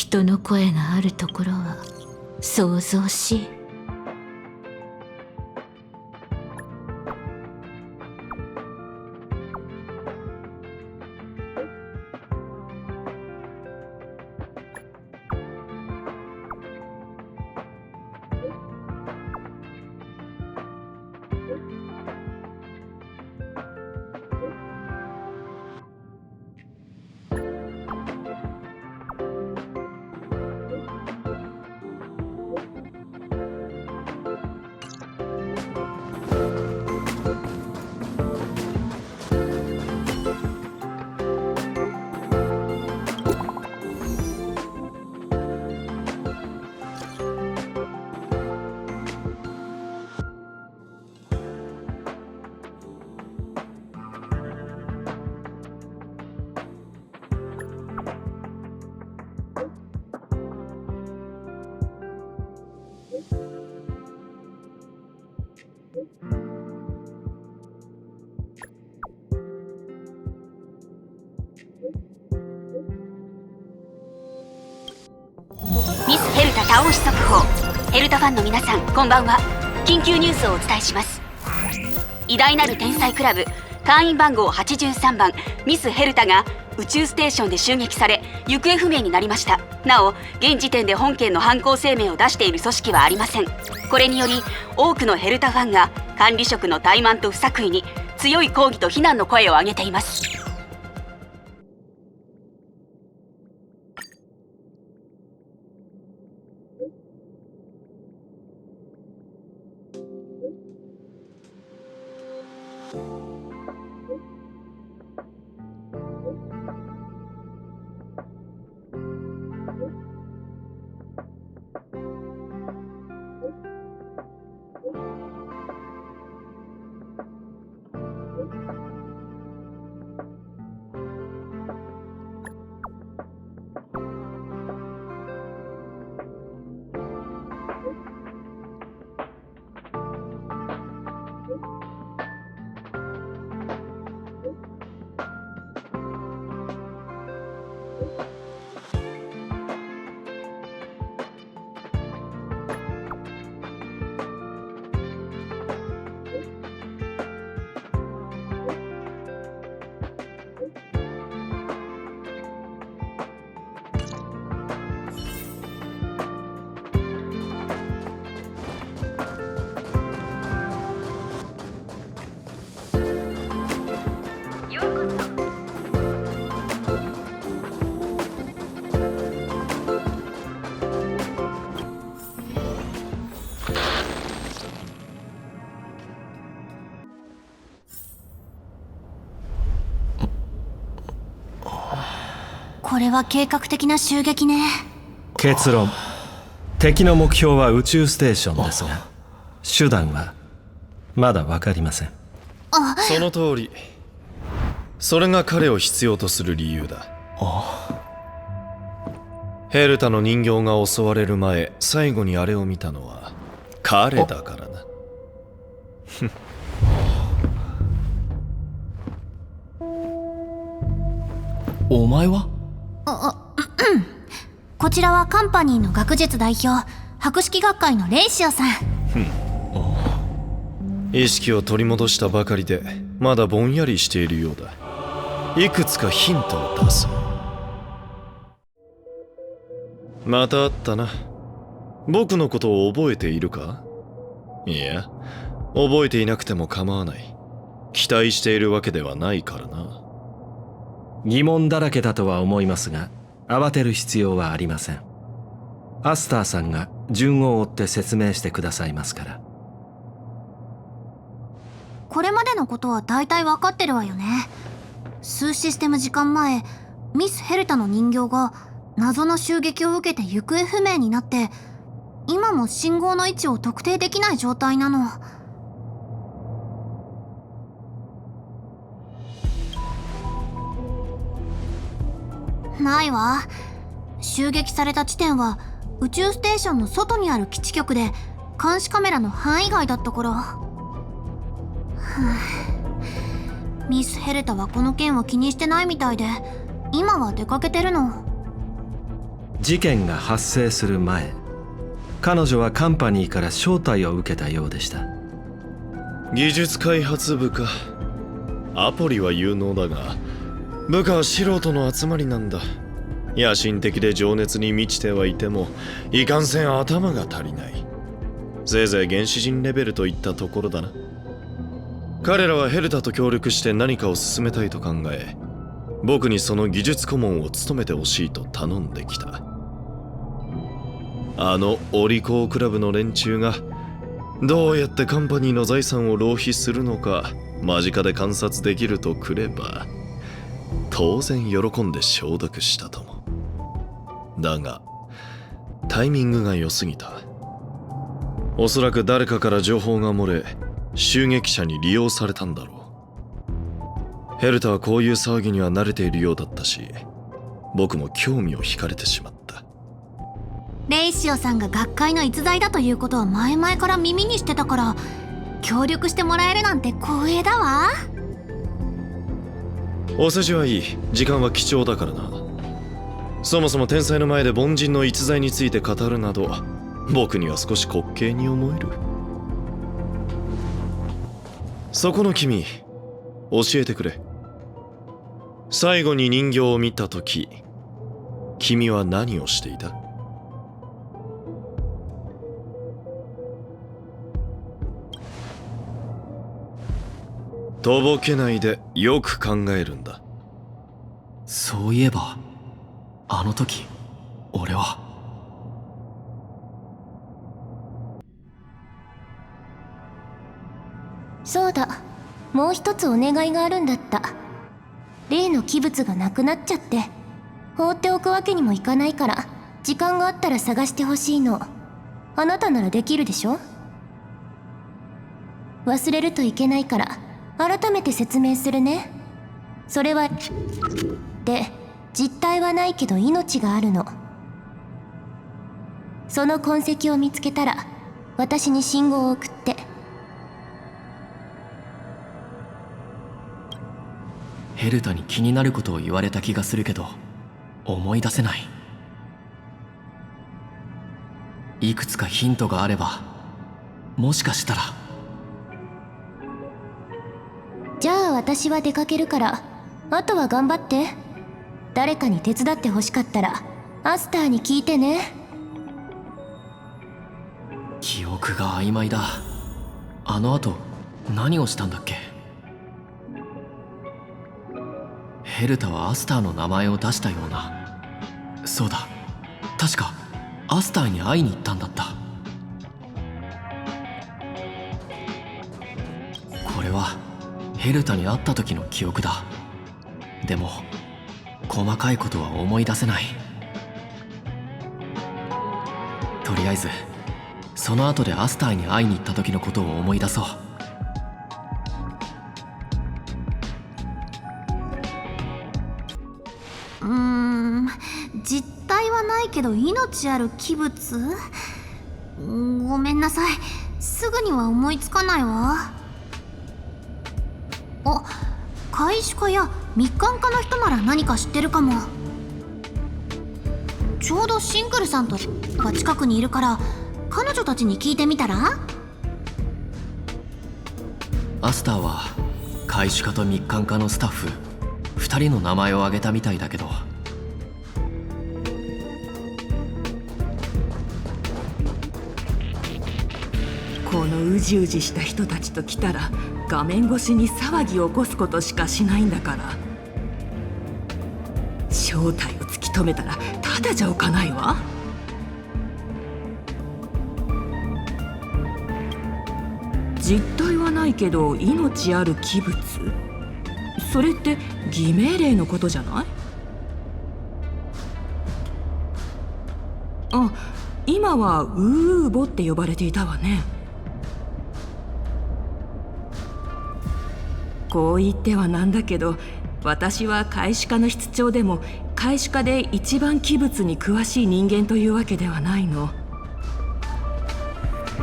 人の声があるところは騒々しい。ミスヘルタ倒し速報。ヘルタファンの皆さん、こんばんは。緊急ニュースをお伝えします。偉大なる天才クラブ会員番号83番ミスヘルタが宇宙ステーションで襲撃され行方不明になりました。なお現時点で本件の犯行声明を出している組織はありません。これにより多くのヘルタファンが管理職の怠慢と不作為に強い抗議と非難の声を上げています。これは計画的な襲撃ね。結論、敵の目標は宇宙ステーションですが手段はまだ分かりません。その通り。それが彼を必要とする理由だ。ヘルタの人形が襲われる前、最後にあれを見たのは彼だからな。お前は？こちらはカンパニーの学術代表博識学会のレイシオさん。意識を取り戻したばかりでまだぼんやりしているようだ。いくつかヒントを出す。また会ったな。僕のことを覚えているか？いや、覚えていなくても構わない。期待しているわけではないからな。疑問だらけだとは思いますが慌てる必要はありません。アスターさんが順を追って説明してくださいますから。これまでのことは大体分かってるわよね。数システム時間前、ミスヘルタの人形が謎の襲撃を受けて行方不明になって、今も信号の位置を特定できない状態なの。ないわ。襲撃された地点は宇宙ステーションの外にある基地局で監視カメラの範囲外だったから。ミスヘルタはこの件を気にしてないみたいで今は出かけてるの。事件が発生する前、彼女はカンパニーから招待を受けたようでした。技術開発部か。アポリは有能だが、部下は素人の集まりなんだ。野心的で情熱に満ちてはいても、いかんせん頭が足りない。せいぜい原始人レベルといったところだな。彼らはヘルタと協力して何かを進めたいと考え、僕にその技術顧問を務めてほしいと頼んできた。あのオリコークラブの連中がどうやってカンパニーの財産を浪費するのか間近で観察できるとくれば、当然喜んで承諾したとも。だがタイミングが良すぎた。おそらく誰かから情報が漏れ、襲撃者に利用されたんだろう。ヘルタはこういう騒ぎには慣れているようだったし、僕も興味を惹かれてしまった。レイシオさんが学会の逸材だということは前々から耳にしてたから、協力してもらえるなんて光栄だわ。お世辞はいい。時間は貴重だからな。そもそも天才の前で凡人の逸材について語るなど、僕には少し滑稽に思える。そこの君、教えてくれ。最後に人形を見たとき、君は何をしていた？とぼけないでよく考えるんだ。そういえばあの時俺は。そうだ、もう一つお願いがあるんだった。例の器物がなくなっちゃって放っておくわけにもいかないから、時間があったら探してほしいの。あなたならできるでしょ？忘れるといけないから改めて説明するね。それはで、実体はないけど命があるの。その痕跡を見つけたら私に信号を送って。ヘルタに気になることを言われた気がするけど思い出せない。いくつかヒントがあれば、もしかしたら。じゃあ私は出かけるから、あとは頑張って。誰かに手伝ってほしかったらアスターに聞いてね。記憶が曖昧だ。あの後何をしたんだっけ？ヘルタはアスターの名前を出したような。そうだ、確かアスターに会いに行ったんだった。これはヘルタに会った時の記憶だ。でも細かいことは思い出せない。とりあえずその後でアスターに会いに行った時のことを思い出そう。実体はないけど命ある器物？ごめんなさい、すぐには思いつかないわ。あ、開始家や密館家の人なら何か知ってるかも。ちょうどシンクルさんとが近くにいるから彼女たちに聞いてみたら？アスターは開始家と密館家のスタッフ2人の名前を挙げたみたいだけど。このうじうじした人たちと来たら画面越しに騒ぎを起こすことしかしないんだから、正体を突き止めたらただじゃおかないわ。実体はないけど命ある器物、それって偽命令のことじゃない？あ、今はウーボって呼ばれていたわね。こう言ってはなんだけど、私は開始家の室長でも開始家で一番器物に詳しい人間というわけではないの。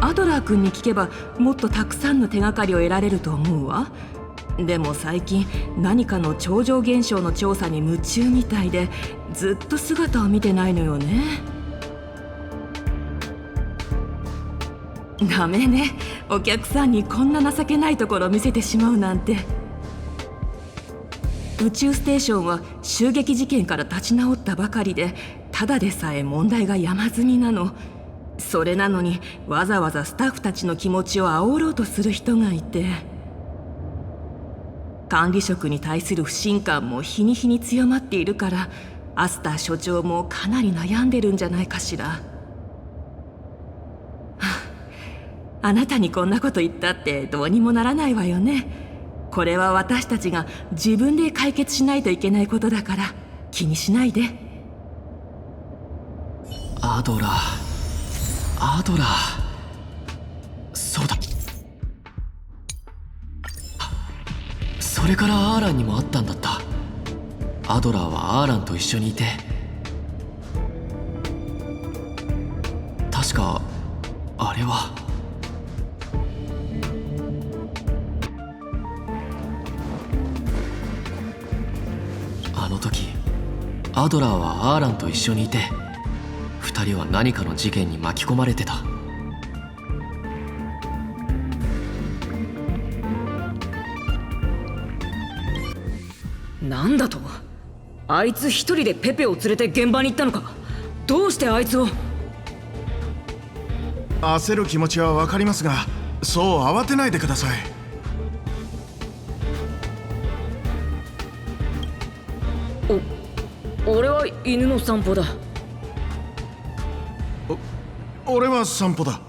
アドラー君に聞けばもっとたくさんの手がかりを得られると思うわ。でも最近何かの超常現象の調査に夢中みたいで、ずっと姿を見てないのよね。ダメね、お客さんにこんな情けないところを見せてしまうなんて。宇宙ステーションは襲撃事件から立ち直ったばかりで、ただでさえ問題が山積みなの。それなのにわざわざスタッフたちの気持ちを煽ろうとする人がいて、管理職に対する不信感も日に日に強まっているから、アスター所長もかなり悩んでるんじゃないかしら。あなたにこんなこと言ったってどうにもならないわよね。これは私たちが自分で解決しないといけないことだから気にしないで。アドラー、そうだ。それからアーランにも会ったんだった。アドラーはアーランと一緒にいて、確かあれはあの時アドラーはアーランと一緒にいて、二人は何かの事件に巻き込まれてた。なんだと？あいつ一人でペペを連れて現場に行ったのか？どうしてあいつを？焦る気持ちは分かりますが、そう慌てないでください。俺は犬の散歩だ。俺は散歩だ。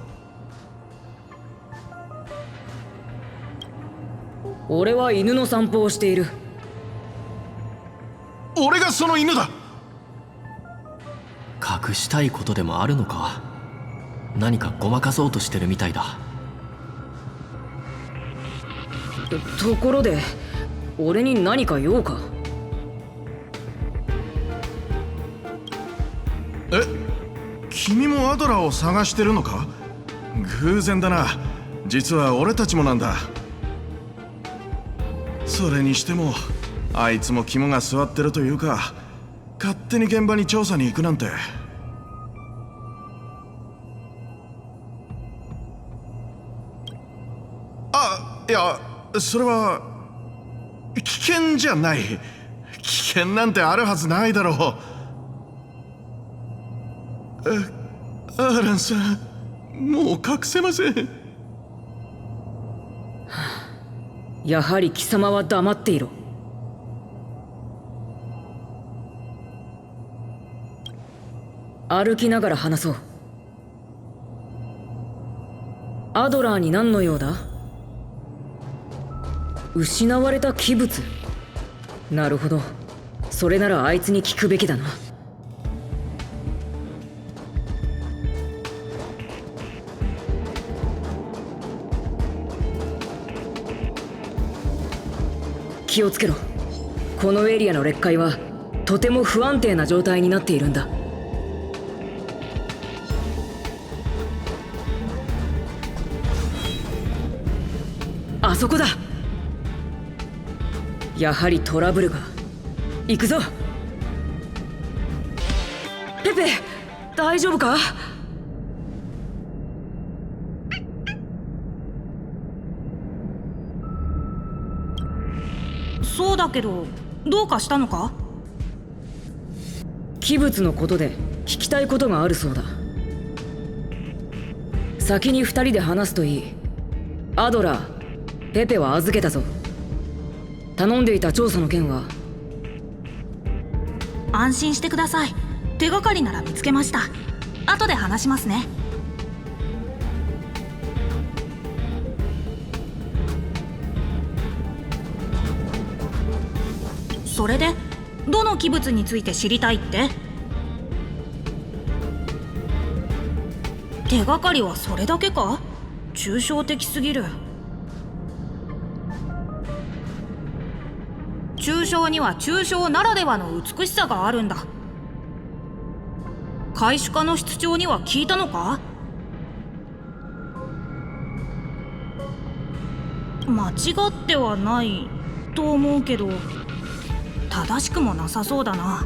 俺は犬の散歩をしている。俺がその犬だ。隠したいことでもあるのか。何かごまかそうとしてるみたいだ。ところで俺に何か用か？君もアドラーを探してるのか？偶然だな。実は俺たちもなんだ。それにしてもあいつも肝が据わってるというか、勝手に現場に調査に行くなんて。いや、それは危険じゃない。危険なんてあるはずないだろう。アーランさん、もう隠せません。やはり貴様は黙っていろ。歩きながら話そう。アドラーに何の用だ？失われた器物。なるほど、それならあいつに聞くべきだな。気をつけろ。このエリアの裂解はとても不安定な状態になっているんだ。あそこだ。やはりトラブルが。行くぞ。ペペ、大丈夫か？そうだけど、どうかしたのか？器物のことで聞きたいことがあるそうだ。先に二人で話すといい。アドラー、ペペは預けたぞ。頼んでいた調査の件は？安心してください。手がかりなら見つけました。後で話しますね。それでどの器物について知りたいって？手がかりはそれだけか？抽象的すぎる。抽象には抽象ならではの美しさがあるんだ。開始家の室長には聞いたのか？間違ってはないと思うけど正しくもなさそうだな。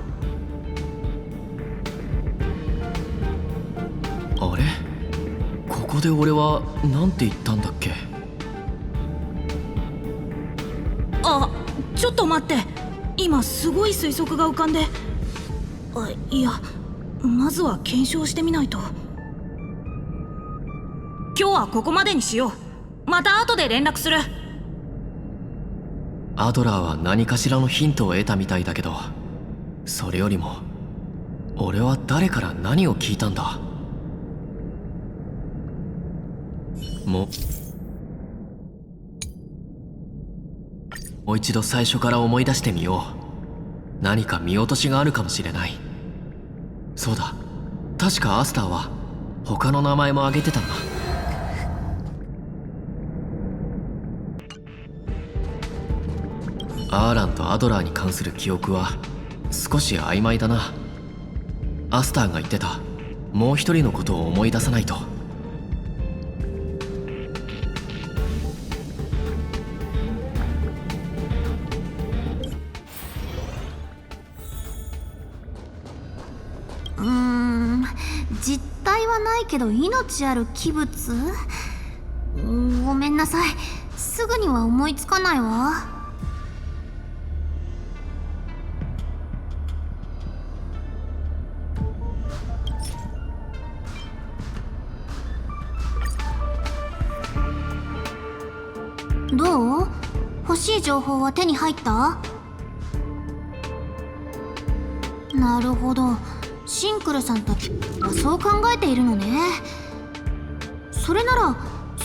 あれ、ここで俺はなんて言ったんだっけ。あ、ちょっと待って、今すごい推測が浮かんで。いや、まずは検証してみないと。今日はここまでにしよう。また後で連絡する。アドラーは何かしらのヒントを得たみたいだけど、それよりも俺は誰から何を聞いたんだ。もう一度最初から思い出してみよう。何か見落としがあるかもしれない。そうだ、確かアスターは他の名前も挙げてたな。アーランとアドラーに関する記憶は少し曖昧だな。アスターが言ってたもう一人のことを思い出さないと。実体はないけど命ある器物？ごめんなさい、すぐには思いつかないわ。どう？欲しい情報は手に入った？なるほど、シンクルさんたちはそう考えているのね。それなら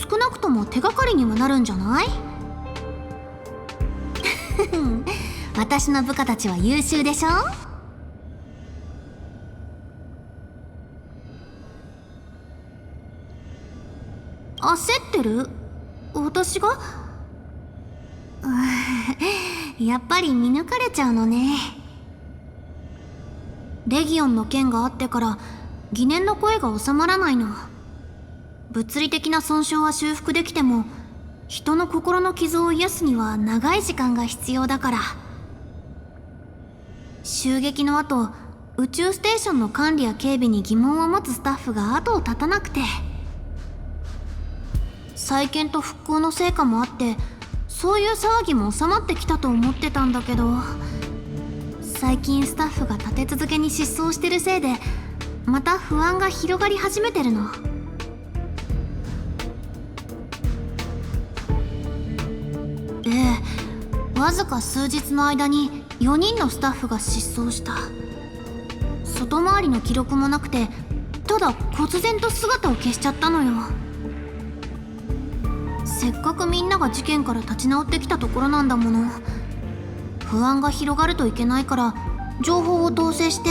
少なくとも手がかりにはなるんじゃない？私の部下たちは優秀でしょ？焦ってる？私が？やっぱり見抜かれちゃうのね。レギオンの件があってから疑念の声が収まらないの。物理的な損傷は修復できても人の心の傷を癒すには長い時間が必要だから。襲撃の後、宇宙ステーションの管理や警備に疑問を持つスタッフが後を絶たなくて、再建と復興の成果もあってそういう騒ぎも収まってきたと思ってたんだけど、最近スタッフが立て続けに失踪してるせいでまた不安が広がり始めてるの。わずか数日の間に4人のスタッフが失踪した。外回りの記録もなくて、ただ忽然と姿を消しちゃったのよ。せっかくみんなが事件から立ち直ってきたところなんだもの。不安が広がるといけないから情報を統制して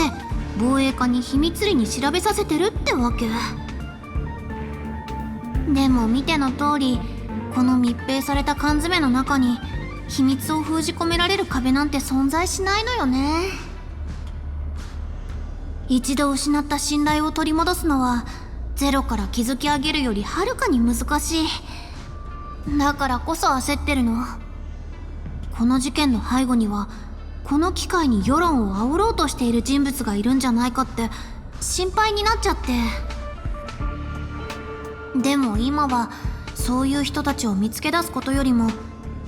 防衛課に秘密裏に調べさせてるってわけ。でも見ての通り、この密閉された缶詰の中に秘密を封じ込められる壁なんて存在しないのよね。一度失った信頼を取り戻すのはゼロから築き上げるよりはるかに難しい。だからこそ焦ってるの。この事件の背後にはこの機会に世論を煽ろうとしている人物がいるんじゃないかって心配になっちゃって。でも今はそういう人たちを見つけ出すことよりも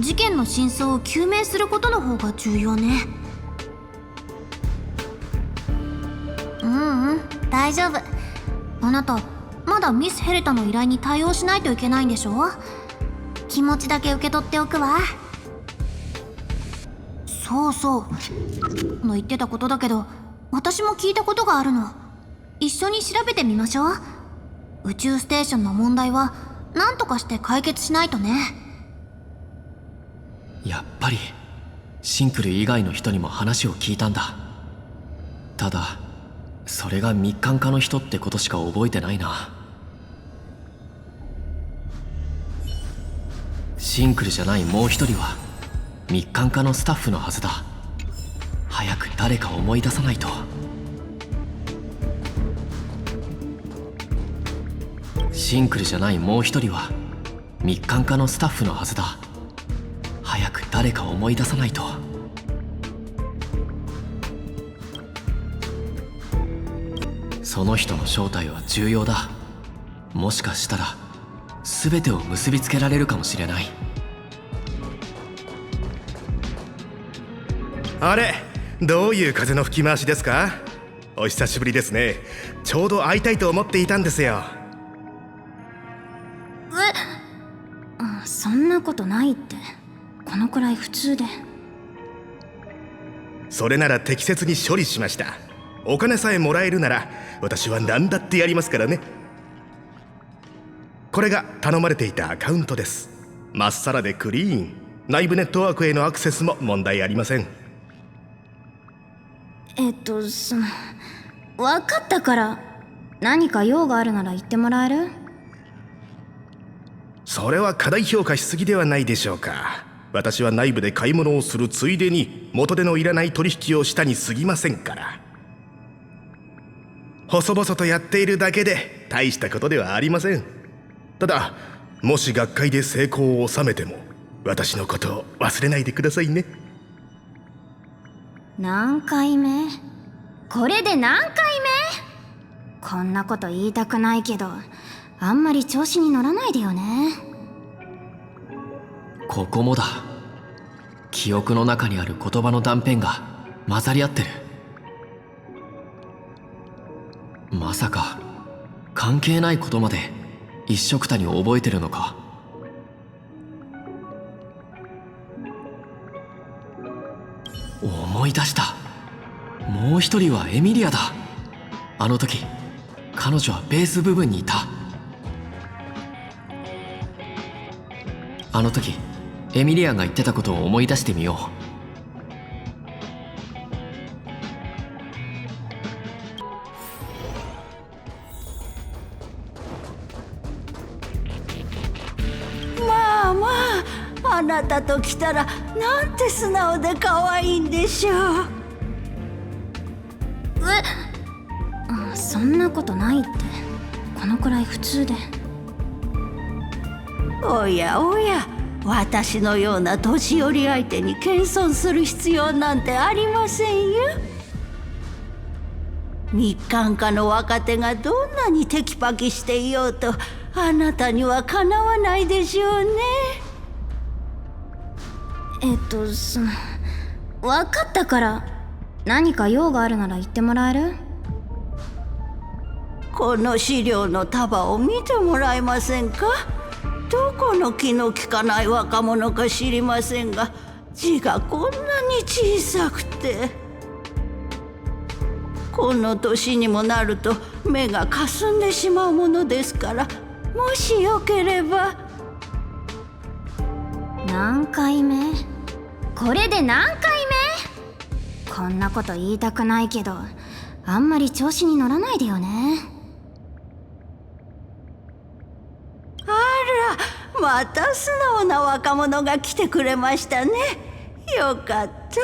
事件の真相を究明することの方が重要ね。大丈夫。あなたまだミス・ヘルタの依頼に対応しないといけないんでしょ？気持ちだけ受け取っておくわ。そうそうの言ってたことだけど、私も聞いたことがあるの。一緒に調べてみましょう。宇宙ステーションの問題は何とかして解決しないとね。やっぱりシンクル以外の人にも話を聞いたんだ。ただそれが密艦家の人ってことしか覚えてないな。シンクルじゃないもう一人は密艦家のスタッフのはずだ。早く誰か思い出さないと。シンクルじゃないもう一人は密艦家のスタッフのはずだ。早く誰誰か思い出さないと。その人の正体は重要だ。もしかしたら全てを結びつけられるかもしれない。あれ、どういう風の吹き回しですか？お久しぶりですね。ちょうど会いたいと思っていたんですよ。そんなことないって。このくらい普通で。それなら適切に処理しました。お金さえもらえるなら私は何だってやりますからね。これが頼まれていたアカウントです。まっさらでクリーン。内部ネットワークへのアクセスも問題ありません。分かったから。何か用があるなら言ってもらえる？それは過大評価しすぎではないでしょうか。私は内部で買い物をするついでに元手のいらない取引をしたに過ぎませんから。細々とやっているだけで大したことではありません。ただ、もし学会で成功を収めても私のことを忘れないでくださいね。何回目？これで何回目？こんなこと言いたくないけど、あんまり調子に乗らないでよね。ここもだ。記憶の中にある言葉の断片が混ざり合ってる。まさか関係ないことまで一緒くたに覚えてるのか。思い出した。もう一人はエミリアだ。あの時彼女はベース部分にいた。あの時エミリアが言ってたことを思い出してみよう。まあまあ、あなたと来たらなんて素直で可愛いんでしょう。そんなことないって。このくらい普通で。おやおや、私のような年寄り相手に謙遜する必要なんてありませんよ。日韓家の若手がどんなにテキパキしていようと、あなたにはかなわないでしょうね。分かったから。何か用があるなら言ってもらえる？この資料の束を見てもらえませんか？どこの気の利かない若者か知りませんが、字がこんなに小さくて。この年にもなると目がかすんでしまうものですから、もしよければ。何回目？これで何回目？こんなこと言いたくないけど、あんまり調子に乗らないでよね。あら、また素直な若者が来てくれましたね。よかった。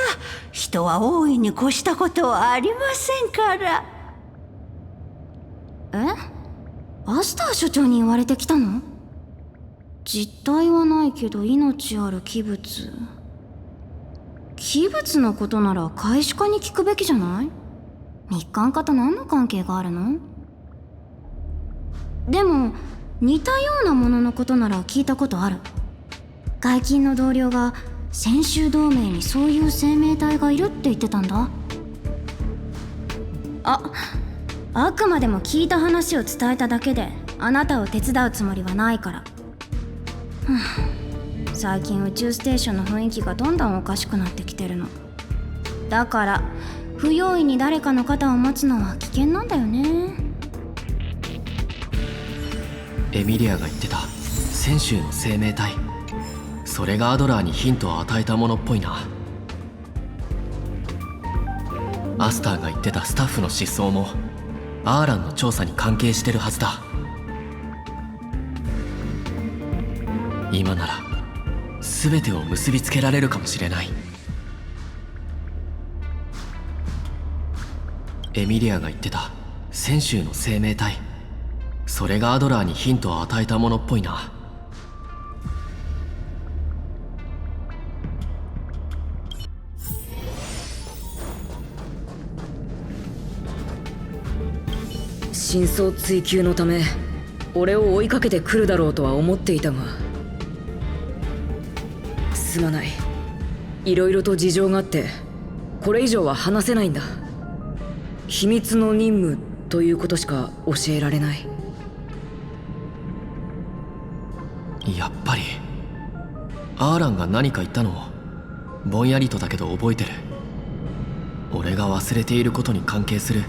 人は大いに越したことはありませんから。アスター所長に言われてきたの？実体はないけど命ある器物。器物のことなら開始課に聞くべきじゃない？日韓課と何の関係があるの？でも似たようなもののことなら聞いたことある。外勤の同僚が専修同盟にそういう生命体がいるって言ってたんだ。あくまでも聞いた話を伝えただけであなたを手伝うつもりはないから。最近宇宙ステーションの雰囲気がどんどんおかしくなってきてるの。だから不用意に誰かの肩を持つのは危険なんだよね。エミリアが言ってた泉州の生命体、それがアドラーにヒントを与えたものっぽいな。アスターが言ってたスタッフの失踪もアーランの調査に関係してるはずだ。今なら全てを結びつけられるかもしれない。エミリアが言ってた泉州の生命体、それがアドラーにヒントを与えたものっぽいな。真相追求のため俺を追いかけてくるだろうとは思っていたが、すまない。いろいろと事情があってこれ以上は話せないんだ。秘密の任務ということしか教えられない。やっぱりアーランが何か言ったのをぼんやりとだけど覚えてる。俺が忘れていることに関係する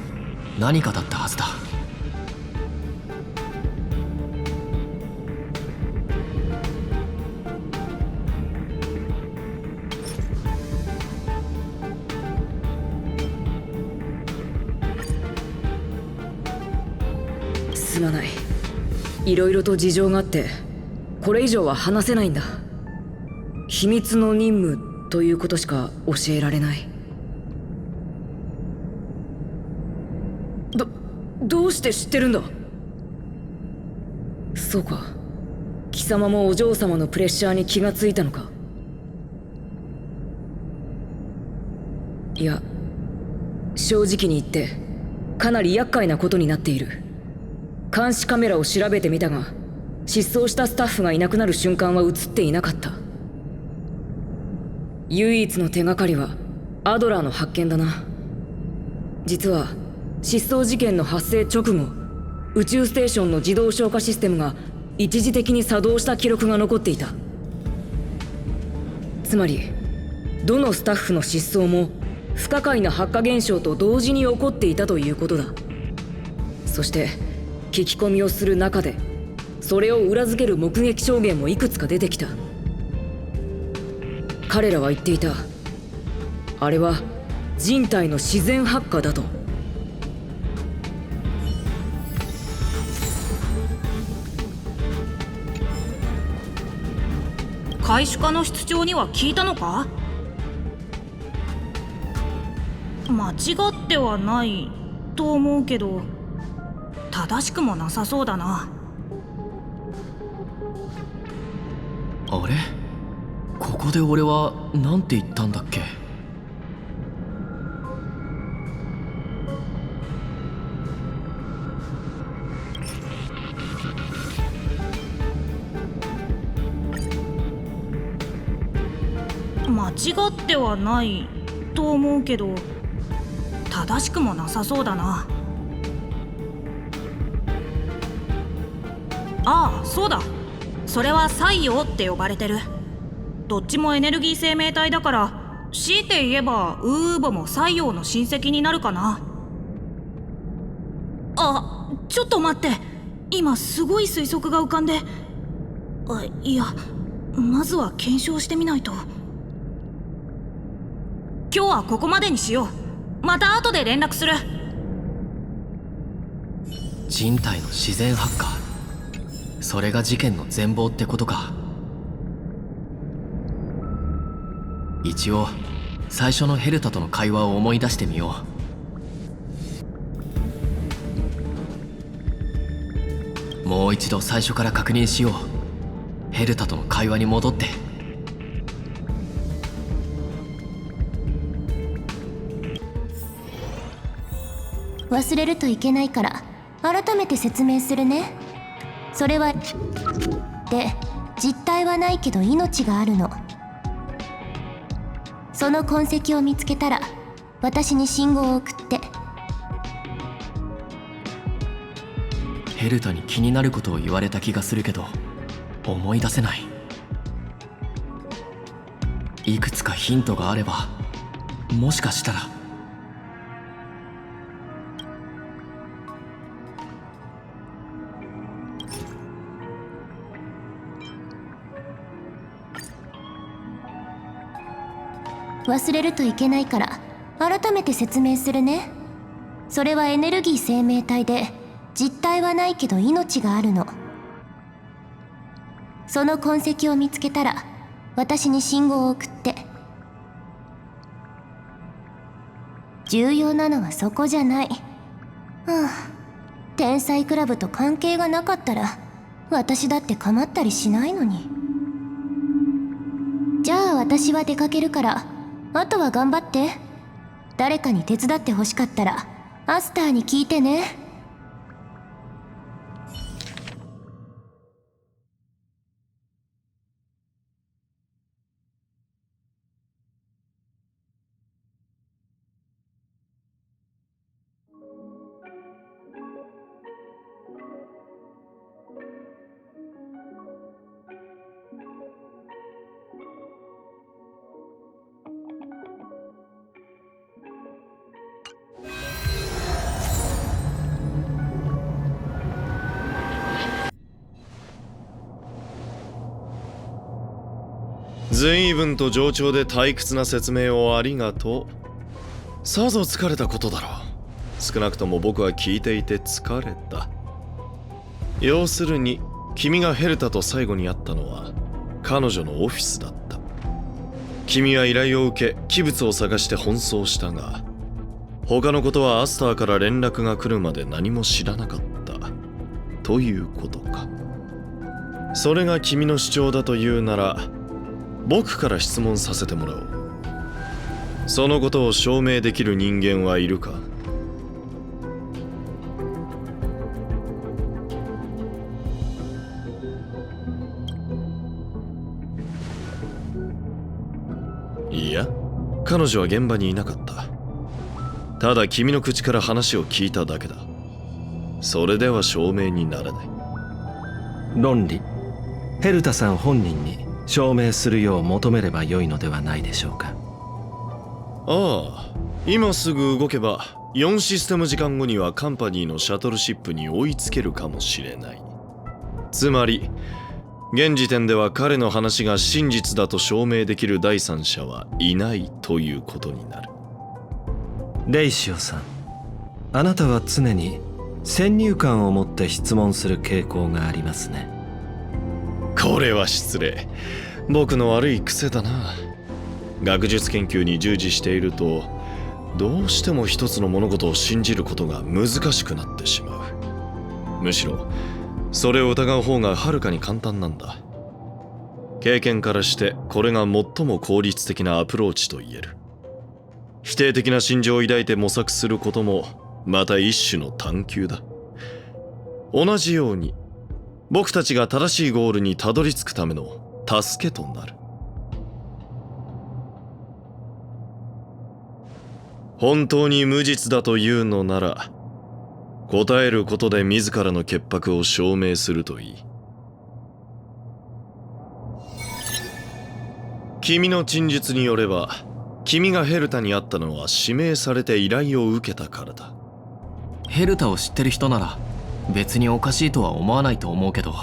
何かだったはずだ。すまない。いろいろと事情があってこれ以上は話せないんだ。秘密の任務ということしか教えられない。どうして知ってるんだ？そうか、貴様もお嬢様のプレッシャーに気がついたのか。いや、正直に言ってかなり厄介なことになっている。監視カメラを調べてみたが、失踪したスタッフがいなくなる瞬間は映っていなかった。唯一の手がかりはアドラーの発見だな。実は失踪事件の発生直後、宇宙ステーションの自動消火システムが一時的に作動した記録が残っていた。つまりどのスタッフの失踪も不可解な発火現象と同時に起こっていたということだ。そして聞き込みをする中でそれを裏付ける目撃証言もいくつか出てきた。彼らは言っていた。あれは人体の自然発火だと。回収課の室長には聞いたのか？間違ってはないと思うけど、正しくもなさそうだな。あれ？ここで俺は何て言ったんだっけ？間違ってはないと思うけど、正しくもなさそうだな。ああ、そうだ。それは太陽って呼ばれてる。どっちもエネルギー生命体だから、強いて言えばウーボも太陽の親戚になるかな。あ、ちょっと待って。今すごい推測が浮かんで。いや、まずは検証してみないと。今日はここまでにしよう。また後で連絡する。人体の自然発火、それが事件の全貌ってことか。一応最初のヘルタとの会話を思い出してみよう。もう一度最初から確認しよう。ヘルタとの会話に戻って。忘れるといけないから改めて説明するね。それはで、実体はないけど命があるの。その痕跡を見つけたら私に信号を送って。ヘルタに気になることを言われた気がするけど思い出せない。いくつかヒントがあれば、もしかしたら。忘れるといけないから改めて説明するね。それはエネルギー生命体で実体はないけど命があるの。その痕跡を見つけたら私に信号を送って。重要なのはそこじゃない。天才クラブと関係がなかったら私だって構ったりしないのに。じゃあ私は出かけるからあとは頑張って。誰かに手伝ってほしかったらアスターに聞いてね。随分と冗長で退屈な説明をありがとう。さぞ疲れたことだろう。少なくとも僕は聞いていて疲れた。要するに君がヘルタと最後に会ったのは彼女のオフィスだった。君は依頼を受け器物を探して奔走したが、他のことはアスターから連絡が来るまで何も知らなかったということか。それが君の主張だというなら、僕から質問させてもらおう。そのことを証明できる人間はいるか？いや、彼女は現場にいなかった。ただ君の口から話を聞いただけだ。それでは証明にならない。論理、ヘルタさん本人に証明するよう求めればよいのではないでしょうか。ああ、今すぐ動けば4システム時間後にはカンパニーのシャトルシップに追いつけるかもしれない。つまり現時点では彼の話が真実だと証明できる第三者はいないということになる。レイシオさん、あなたは常に先入観を持って質問する傾向がありますね。これは失礼。僕の悪い癖だな。学術研究に従事していると、どうしても一つの物事を信じることが難しくなってしまう。むしろそれを疑う方がはるかに簡単なんだ。経験からしてこれが最も効率的なアプローチと言える。否定的な心情を抱いて模索することもまた一種の探求だ。同じように僕たちが正しいゴールにたどり着くための助けとなる。本当に無実だというのなら、答えることで自らの潔白を証明するといい。君の陳述によれば、君がヘルタに会ったのは指名されて依頼を受けたからだ。ヘルタを知ってる人なら別におかしいとは思わないと思うけど。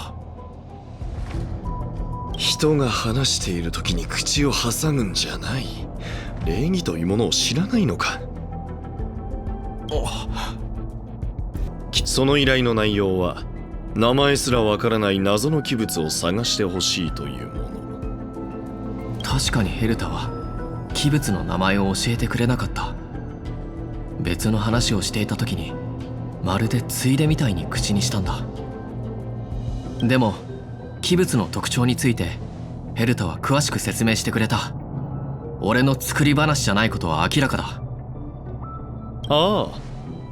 人が話している時に口を挟むんじゃない。礼儀というものを知らないのか。その依頼の内容は、名前すらわからない謎の器物を探してほしいというもの。確かにヘルタは器物の名前を教えてくれなかった。別の話をしていた時にまるでついでみたいに口にしたんだ。でも器物の特徴についてヘルタは詳しく説明してくれた。俺の作り話じゃないことは明らかだ。ああ、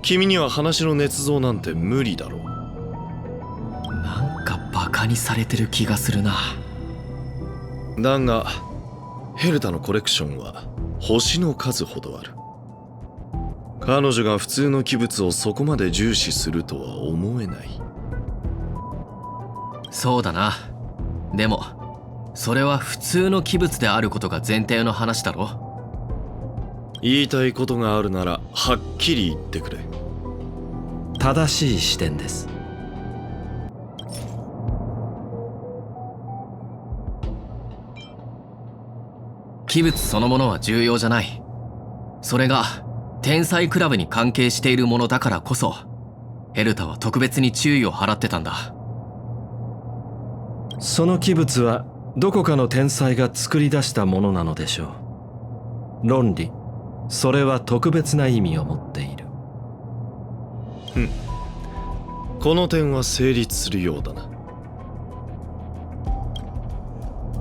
君には話の捏造なんて無理だろう。なんかバカにされてる気がするな。だがヘルタのコレクションは星の数ほどある。彼女が普通の器物をそこまで重視するとは思えない。そうだな。でもそれは普通の器物であることが前提の話だろ。言いたいことがあるならはっきり言ってくれ。正しい視点です。器物そのものは重要じゃない。それが天才クラブに関係しているものだからこそヘルタは特別に注意を払ってたんだ。その器物はどこかの天才が作り出したものなのでしょう。論理、それは特別な意味を持っている。この点は成立するようだな。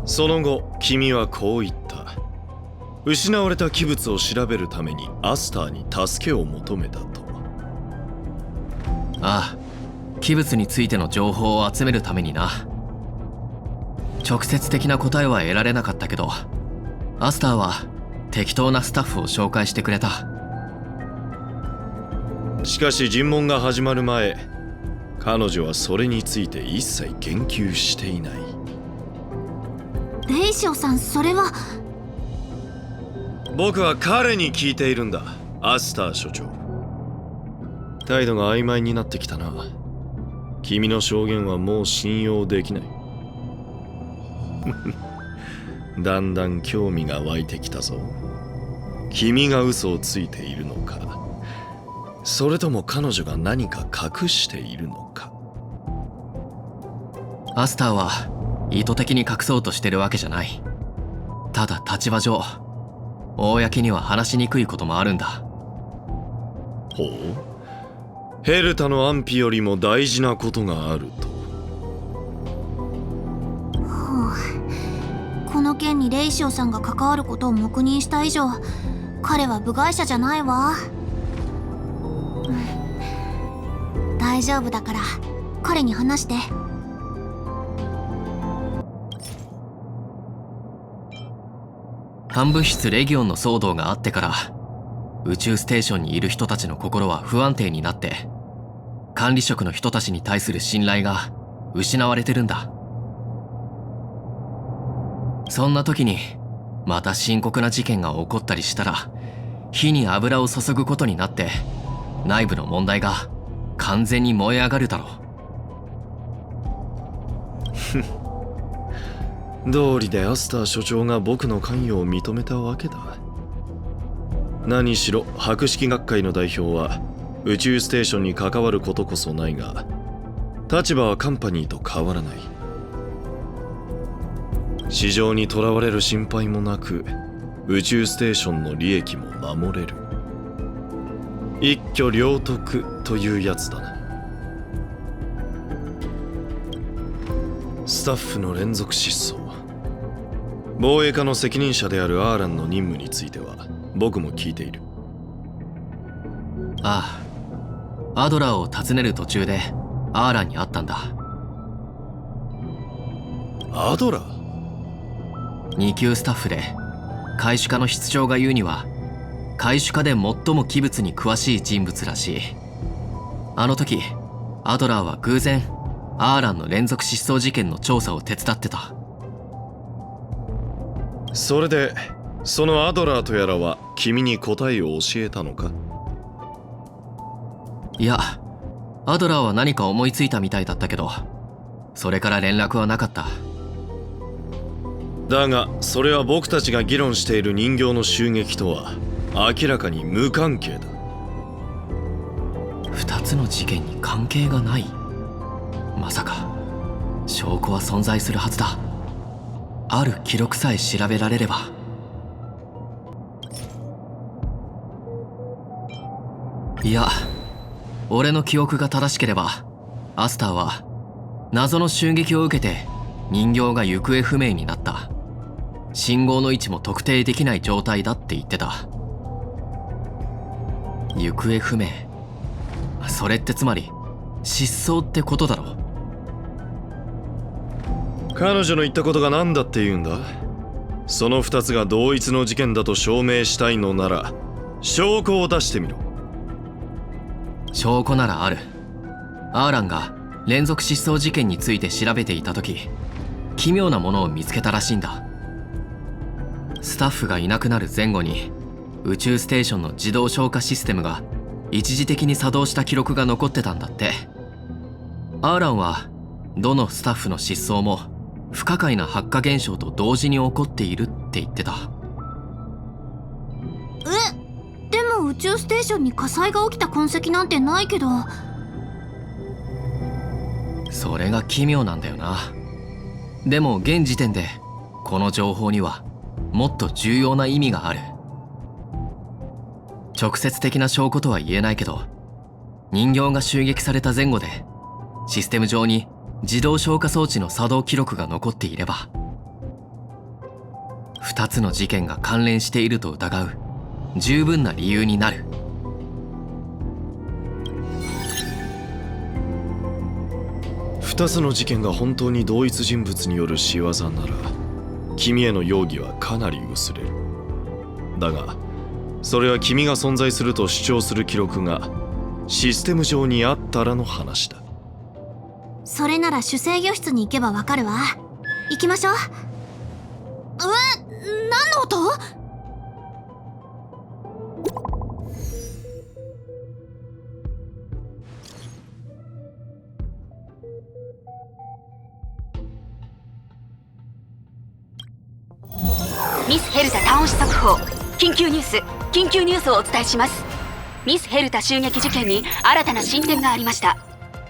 その後君はこう言った。失われた器物を調べるためにアスターに助けを求めたと。ああ、器物についての情報を集めるためにな。直接的な答えは得られなかったけど、アスターは適当なスタッフを紹介してくれた。しかし尋問が始まる前、彼女はそれについて一切言及していない。レイシオさん、それは。僕は彼に聞いているんだ、アスター所長。態度が曖昧になってきたな。君の証言はもう信用できない。だんだん興味が湧いてきたぞ。君が嘘をついているのか、それとも彼女が何か隠しているのか。アスターは意図的に隠そうとしてるわけじゃない。ただ立場上、公には話しにくいこともあるんだ。ほう、ヘルタの安否よりも大事なことがあると。この件にレイシオさんが関わることを黙認した以上、彼は部外者じゃないわ。大丈夫だから彼に話して。反物質レギオンの騒動があってから、宇宙ステーションにいる人たちの心は不安定になって、管理職の人たちに対する信頼が失われてるんだ。そんな時にまた深刻な事件が起こったりしたら、火に油を注ぐことになって、内部の問題が完全に燃え上がるだろう。道理でアスター所長が僕の関与を認めたわけだ。何しろ博識学会の代表は宇宙ステーションに関わることこそないが、立場はカンパニーと変わらない。市場にとらわれる心配もなく、宇宙ステーションの利益も守れる。一挙両得というやつだな。スタッフの連続失踪、防衛課の責任者であるアーランの任務については僕も聞いている。ああ、アドラーを訪ねる途中でアーランに会ったんだ。アドラー2級スタッフで、回収課の室長が言うには回収課で最も器物に詳しい人物らしい。あの時アドラーは偶然アーランの連続失踪事件の調査を手伝ってた。それでそのアドラーとやらは君に答えを教えたのか？いや、アドラーは何か思いついたみたいだったけど、それから連絡はなかった。だがそれは僕たちが議論している人形の襲撃とは明らかに無関係だ。2つの事件に関係がない？まさか証拠は存在するはずだ。ある記録さえ調べられれば。いや、俺の記憶が正しければ、アスターは謎の襲撃を受けて人形が行方不明になった。信号の位置も特定できない状態だって言ってた。行方不明、それってつまり失踪ってことだろ。彼女の言ったことが何だって言うんだ。その2つが同一の事件だと証明したいのなら証拠を出してみろ。証拠ならある。アーランが連続失踪事件について調べていた時、奇妙なものを見つけたらしいんだ。スタッフがいなくなる前後に宇宙ステーションの自動消火システムが一時的に作動した記録が残ってたんだって。アーランはどのスタッフの失踪も不可解な発火現象と同時に起こっているって言ってた。でも宇宙ステーションに火災が起きた痕跡なんてないけど。それが奇妙なんだよな。でも現時点でこの情報にはもっと重要な意味がある。直接的な証拠とは言えないけど、人形が襲撃された前後でシステム上に自動消火装置の作動記録が残っていれば、2つの事件が関連していると疑う十分な理由になる。2つの事件が本当に同一人物による仕業なら、君への容疑はかなり薄れる。だがそれは君が存在すると主張する記録がシステム上にあったらの話だ。それなら主制御室に行けばわかるわ。行きましょう。何の音？ミスヘルタタウン市速報。緊急ニュースをお伝えします。ミスヘルタ襲撃事件に新たな進展がありました。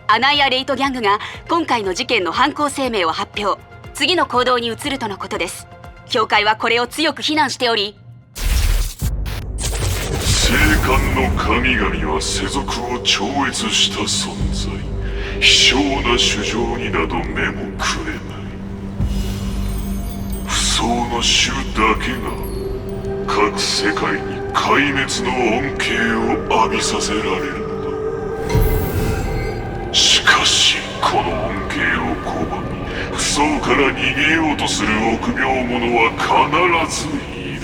アナイア・レイトギャングが今回の事件の犯行声明を発表。次の行動に移るとのことです。教会はこれを強く非難しており、聖冠の神々は世俗を超越した存在。卑小な主情になど目もくれない。不相の主だけが各世界に壊滅の恩恵を浴びさせられるのだ。しかしこの恩恵を拒み不相から逃げようとする臆病者は必ずいる。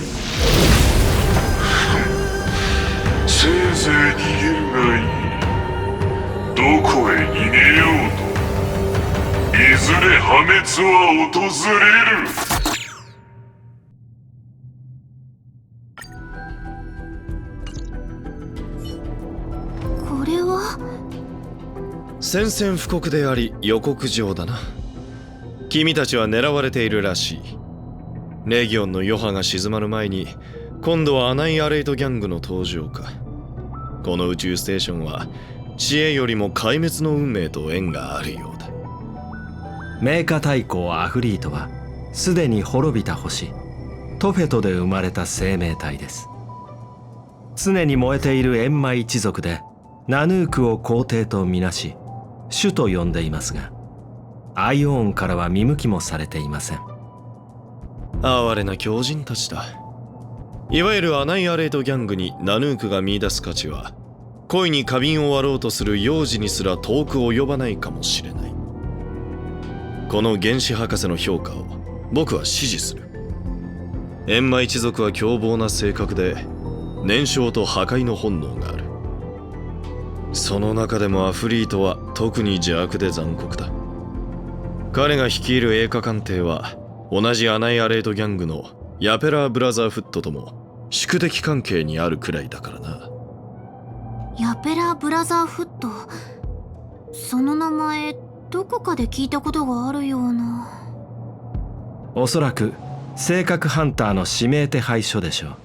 せいぜい逃げるがいい。どこへ逃げようといずれ破滅は訪れる。これは宣戦布告であり予告状だな。君たちは狙われているらしい。レギオンの余波が静まる前に今度はアナイア・レイトギャングの登場か。この宇宙ステーションは知恵よりも壊滅の運命と縁があるようだ。メーカ大公アフリートはすでに滅びた星トフェトで生まれた生命体です。常に燃えているエンマ一族でナヌークを皇帝とみなし主と呼んでいますが、アイオーンからは見向きもされていません。哀れな狂人たちだ。いわゆるアナイア・レイトギャングにナヌークが見出す価値は恋に花瓶を割ろうとする幼児にすら遠く及ばないかもしれない。この原子博士の評価を僕は支持する。エンマ一族は凶暴な性格で燃焼と破壊の本能がある。その中でもアフリートは特に邪悪で残酷だ。彼が率いる栄華艦艇は同じアナイア・レイトギャングのヤペラー・ブラザーフットとも宿敵関係にあるくらいだからな。ヤペラー・ブラザーフット、その名前どこかで聞いたことがあるような。おそらく性格ハンターの指名手配書でしょう。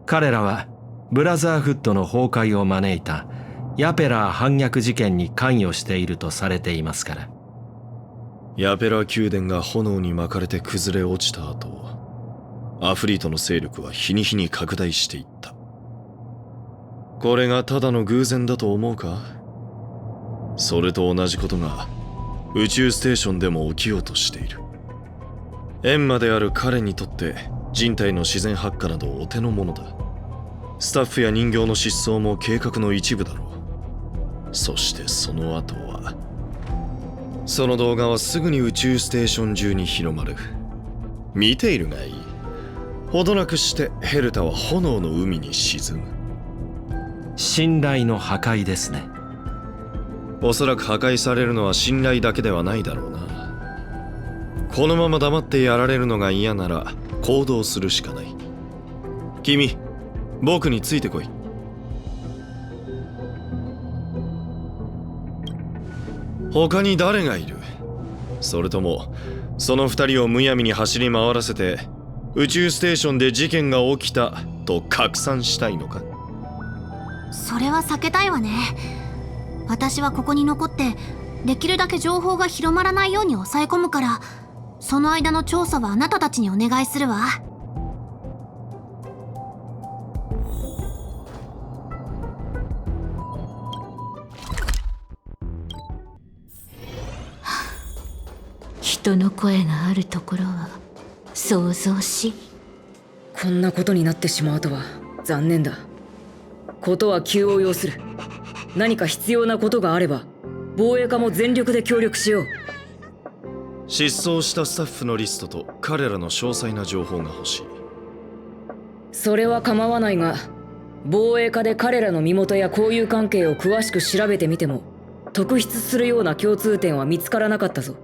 彼らはブラザーフットの崩壊を招いたヤペラー反逆事件に関与しているとされていますから。ヤペラ宮殿が炎に巻かれて崩れ落ちた後、アフリートの勢力は日に日に拡大していった。これがただの偶然だと思うか？それと同じことが宇宙ステーションでも起きようとしている。エンマである彼にとって人体の自然発火などお手の物だ。スタッフや人形の失踪も計画の一部だろう。そしてその後は、その動画はすぐに宇宙ステーション中に広まる。見ているがいい。ほどなくしてヘルタは炎の海に沈む。信頼の破壊ですね。おそらく破壊されるのは信頼だけではないだろうな。このまま黙ってやられるのが嫌なら行動するしかない。君、僕についてこい。他に誰がいる？それともその二人をむやみに走り回らせて宇宙ステーションで事件が起きたと拡散したいのか？それは避けたいわね。私はここに残ってできるだけ情報が広まらないように抑え込むから、その間の調査はあなたたちにお願いするわ。人の声があるところは想像し。こんなことになってしまうとは残念だ。ことは急を要する。何か必要なことがあれば防衛課も全力で協力しよう。失踪したスタッフのリストと彼らの詳細な情報が欲しい。それは構わないが、防衛課で彼らの身元や交友関係を詳しく調べてみても特筆するような共通点は見つからなかったぞ。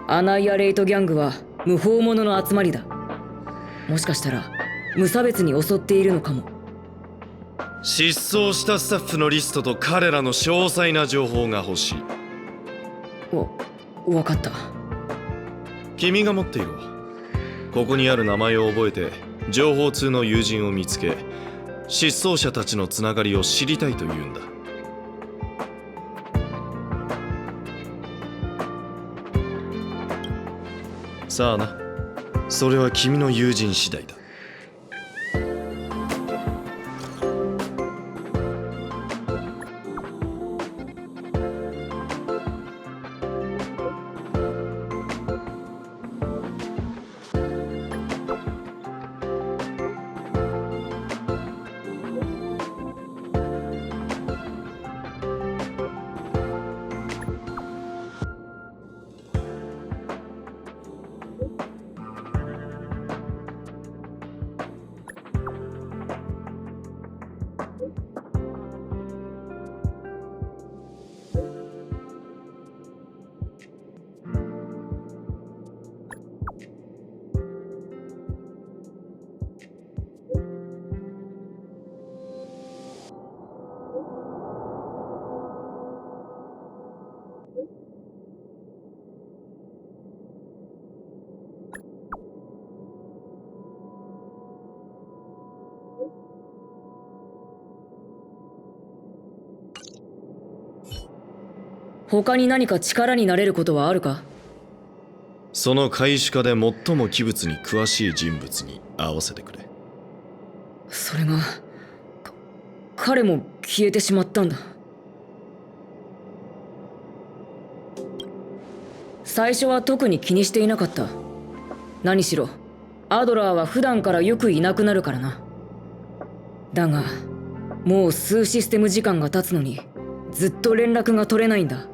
アナイア・レイトギャングは無法者の集まりだ。もしかしたら無差別に襲っているのかも。失踪したスタッフのリストと彼らの詳細な情報が欲しい。わかった。君が持っていろ。ここにある名前を覚えて情報通の友人を見つけ、失踪者たちのつながりを知りたいというんだ。さあな、それは君の友人次第だ。他に何か力になれることはあるか？その開始家で最も器物に詳しい人物に会わせてくれ。それが彼も消えてしまったんだ。最初は特に気にしていなかった。何しろアドラーは普段からよくいなくなるからな。だがもう数システム時間が経つのにずっと連絡が取れないんだ。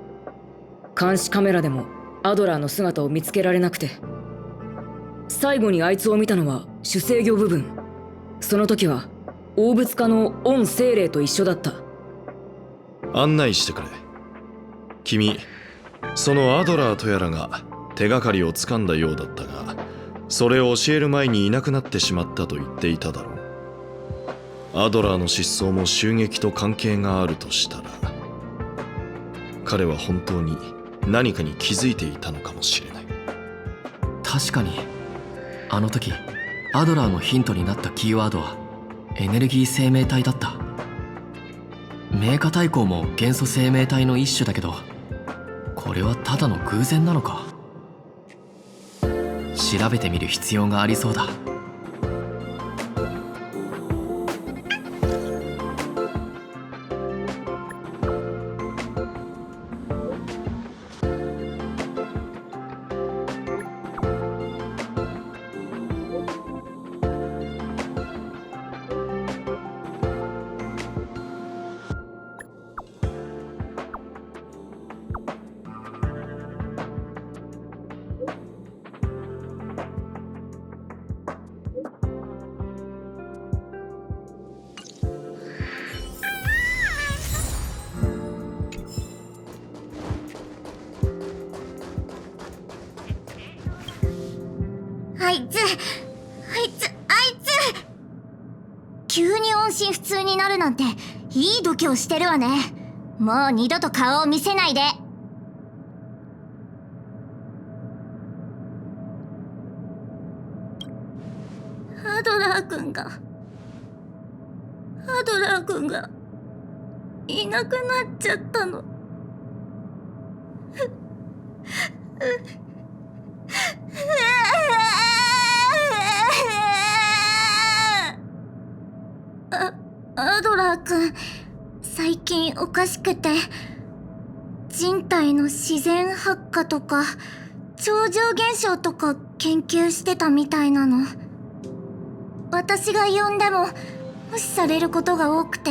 監視カメラでもアドラーの姿を見つけられなくて、最後にあいつを見たのは主制御部分。その時は大物家のオン精霊と一緒だった。案内してくれ。君、そのアドラーとやらが手がかりをつかんだようだったが、それを教える前にいなくなってしまったと言っていただろう。アドラーの失踪も襲撃と関係があるとしたら、彼は本当に何かに気づいていたのかもしれない。確かにあの時アドラーのヒントになったキーワードはエネルギー生命体だった。メーカ大綱も元素生命体の一種だけど、これはただの偶然なのか。調べてみる必要がありそうだ。あいつ急に音信不通になるなんていい度胸してるわね。もう二度と顔を見せないで。アドラー君がいなくなっちゃったの。アドラー君、最近おかしくて、人体の自然発火とか超常現象とか研究してたみたいなの。私が呼んでも無視されることが多くて、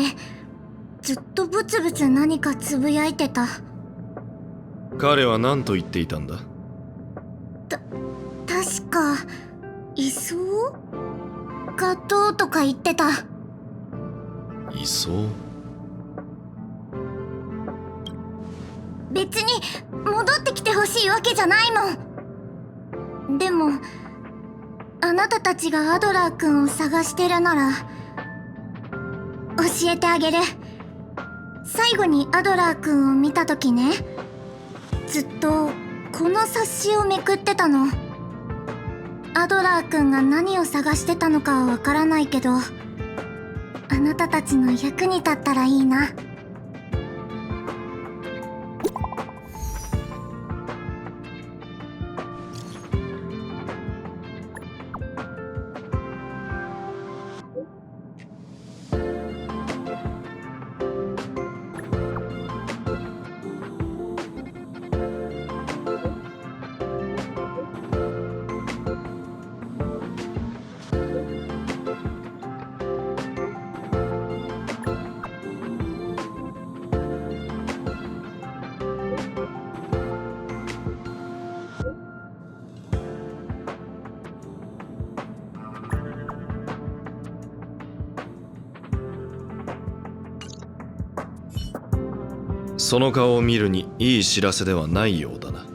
ずっとブツブツ何かつぶやいてた。彼は何と言っていたんだ？確か位相がどうとか言ってた。位相？別に戻ってきてほしいわけじゃないもん。でもあなたたちがアドラー君を探してるなら教えてあげる。最後にアドラー君を見た時ね、ずっとこの冊子をめくってたの。アドラーくんが何を探してたのかはわからないけど、あなたたちの役に立ったらいいな。その顔を見るにいい知らせではないようだな。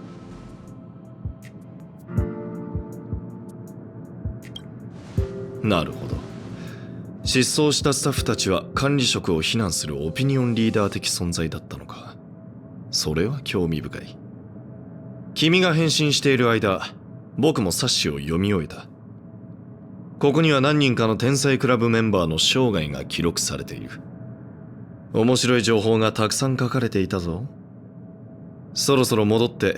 なるほど。失踪したスタッフたちは管理職を非難するオピニオンリーダー的存在だったのか。それは興味深い。君が変身している間、僕も冊子を読み終えた。ここには何人かの天才クラブメンバーの生涯が記録されている。面白い情報がたくさん書かれていたぞ。そろそろ戻って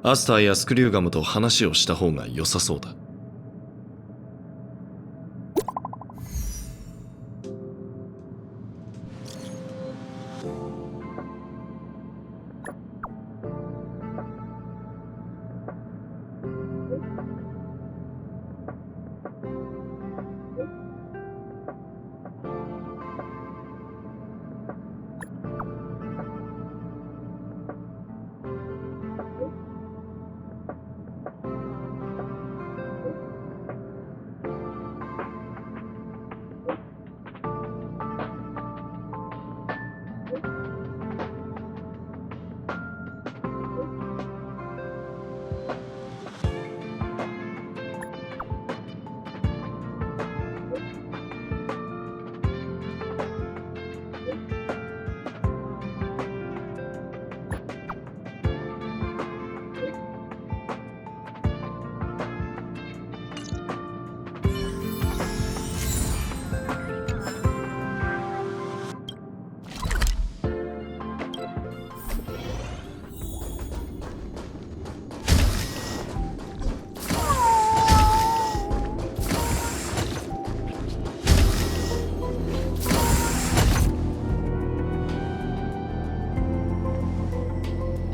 アスターやスクリューガムと話をした方が良さそうだ。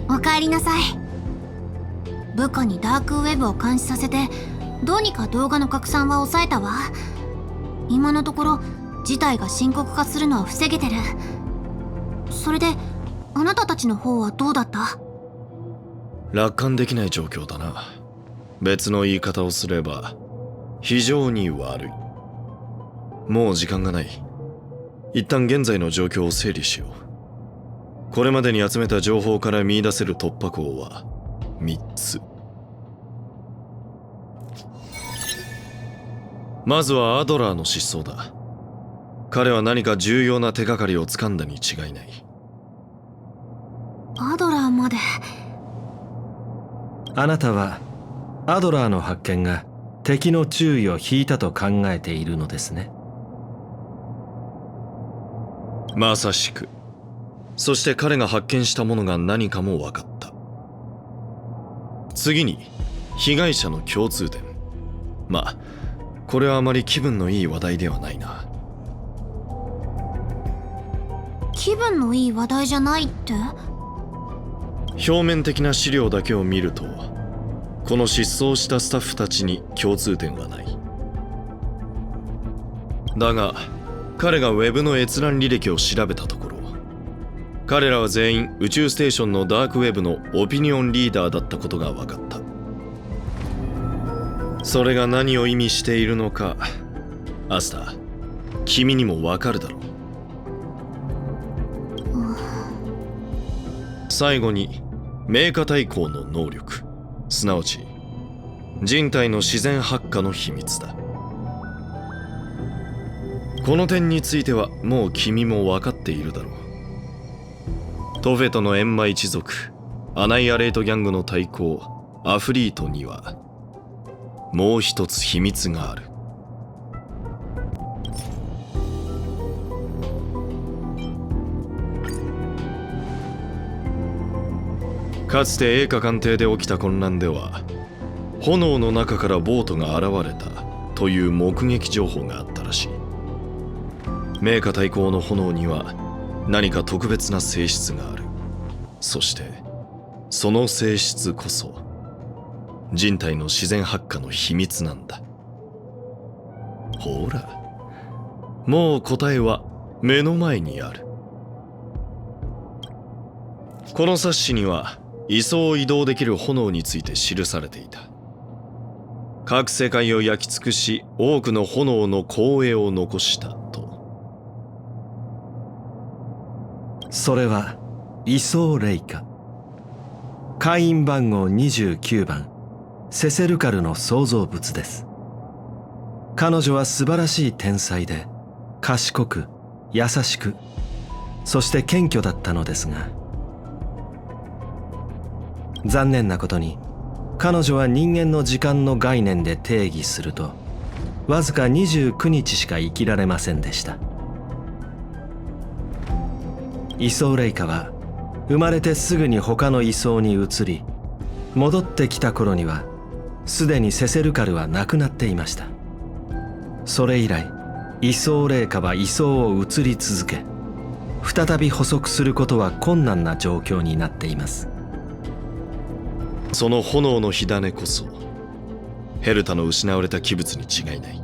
おかえりなさい。部下にダークウェブを監視させてどうにか動画の拡散は抑えたわ。今のところ事態が深刻化するのは防げてる。それであなたたちの方はどうだった？楽観できない状況だな。別の言い方をすれば非常に悪い。もう時間がない。一旦現在の状況を整理しよう。これまでに集めた情報から見出せる突破口は3つ。まずはアドラーの失踪だ。彼は何か重要な手がかりを掴んだに違いない。アドラーまで。あなたはアドラーの発見が敵の注意を引いたと考えているのですね。まさしく。そして彼が発見したものが何かも分かった。次に被害者の共通点。まあこれはあまり気分のいい話題ではないな。気分のいい話題じゃないって？表面的な資料だけを見るとこの失踪したスタッフたちに共通点はない。だが彼がウェブの閲覧履歴を調べたところ、彼らは全員宇宙ステーションのダークウェブのオピニオンリーダーだったことが分かった。それが何を意味しているのか、アスター、君にも分かるだろう。最後にメーカ対抗の能力、すなわち人体の自然発火の秘密だ。この点についてはもう君も分かっているだろう。トフェトのエンマ一族、アナイアレートギャングの対抗アフリートにはもう一つ秘密がある。かつて栄華艦艇で起きた混乱では、炎の中からボートが現れたという目撃情報があったらしい。名家対抗の炎には何か特別な性質がある。そしてその性質こそ人体の自然発火の秘密なんだ。ほら、もう答えは目の前にある。この冊子には位相を移動できる炎について記されていた。各世界を焼き尽くし多くの炎の光栄を残したと。それは位相霊下、会員番号29番セセルカルの創造物です。彼女は素晴らしい天才で賢く優しく、そして謙虚だったのですが、残念なことに彼女は人間の時間の概念で定義するとわずか29日しか生きられませんでした。位相霊下は生まれてすぐに他の位相に移り、戻ってきた頃にはすでにセセルカルは亡くなっていました。それ以来位相霊下は位相を移り続け、再び捕捉することは困難な状況になっています。その炎の火種こそヘルタの失われた器物に違いない。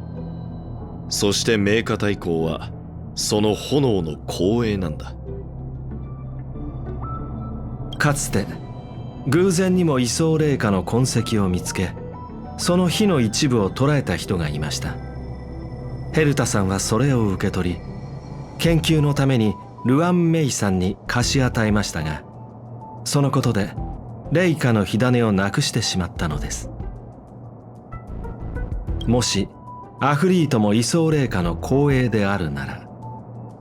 そして名家大公はその炎の光栄なんだ。かつて偶然にも位相霊下の痕跡を見つけ、その火の一部を捉えた人がいました。ヘルタさんはそれを受け取り、研究のためにルアン・メイさんに貸し与えましたが、そのことで霊下の火種をなくしてしまったのです。もしアフリートも位相霊下の光栄であるなら、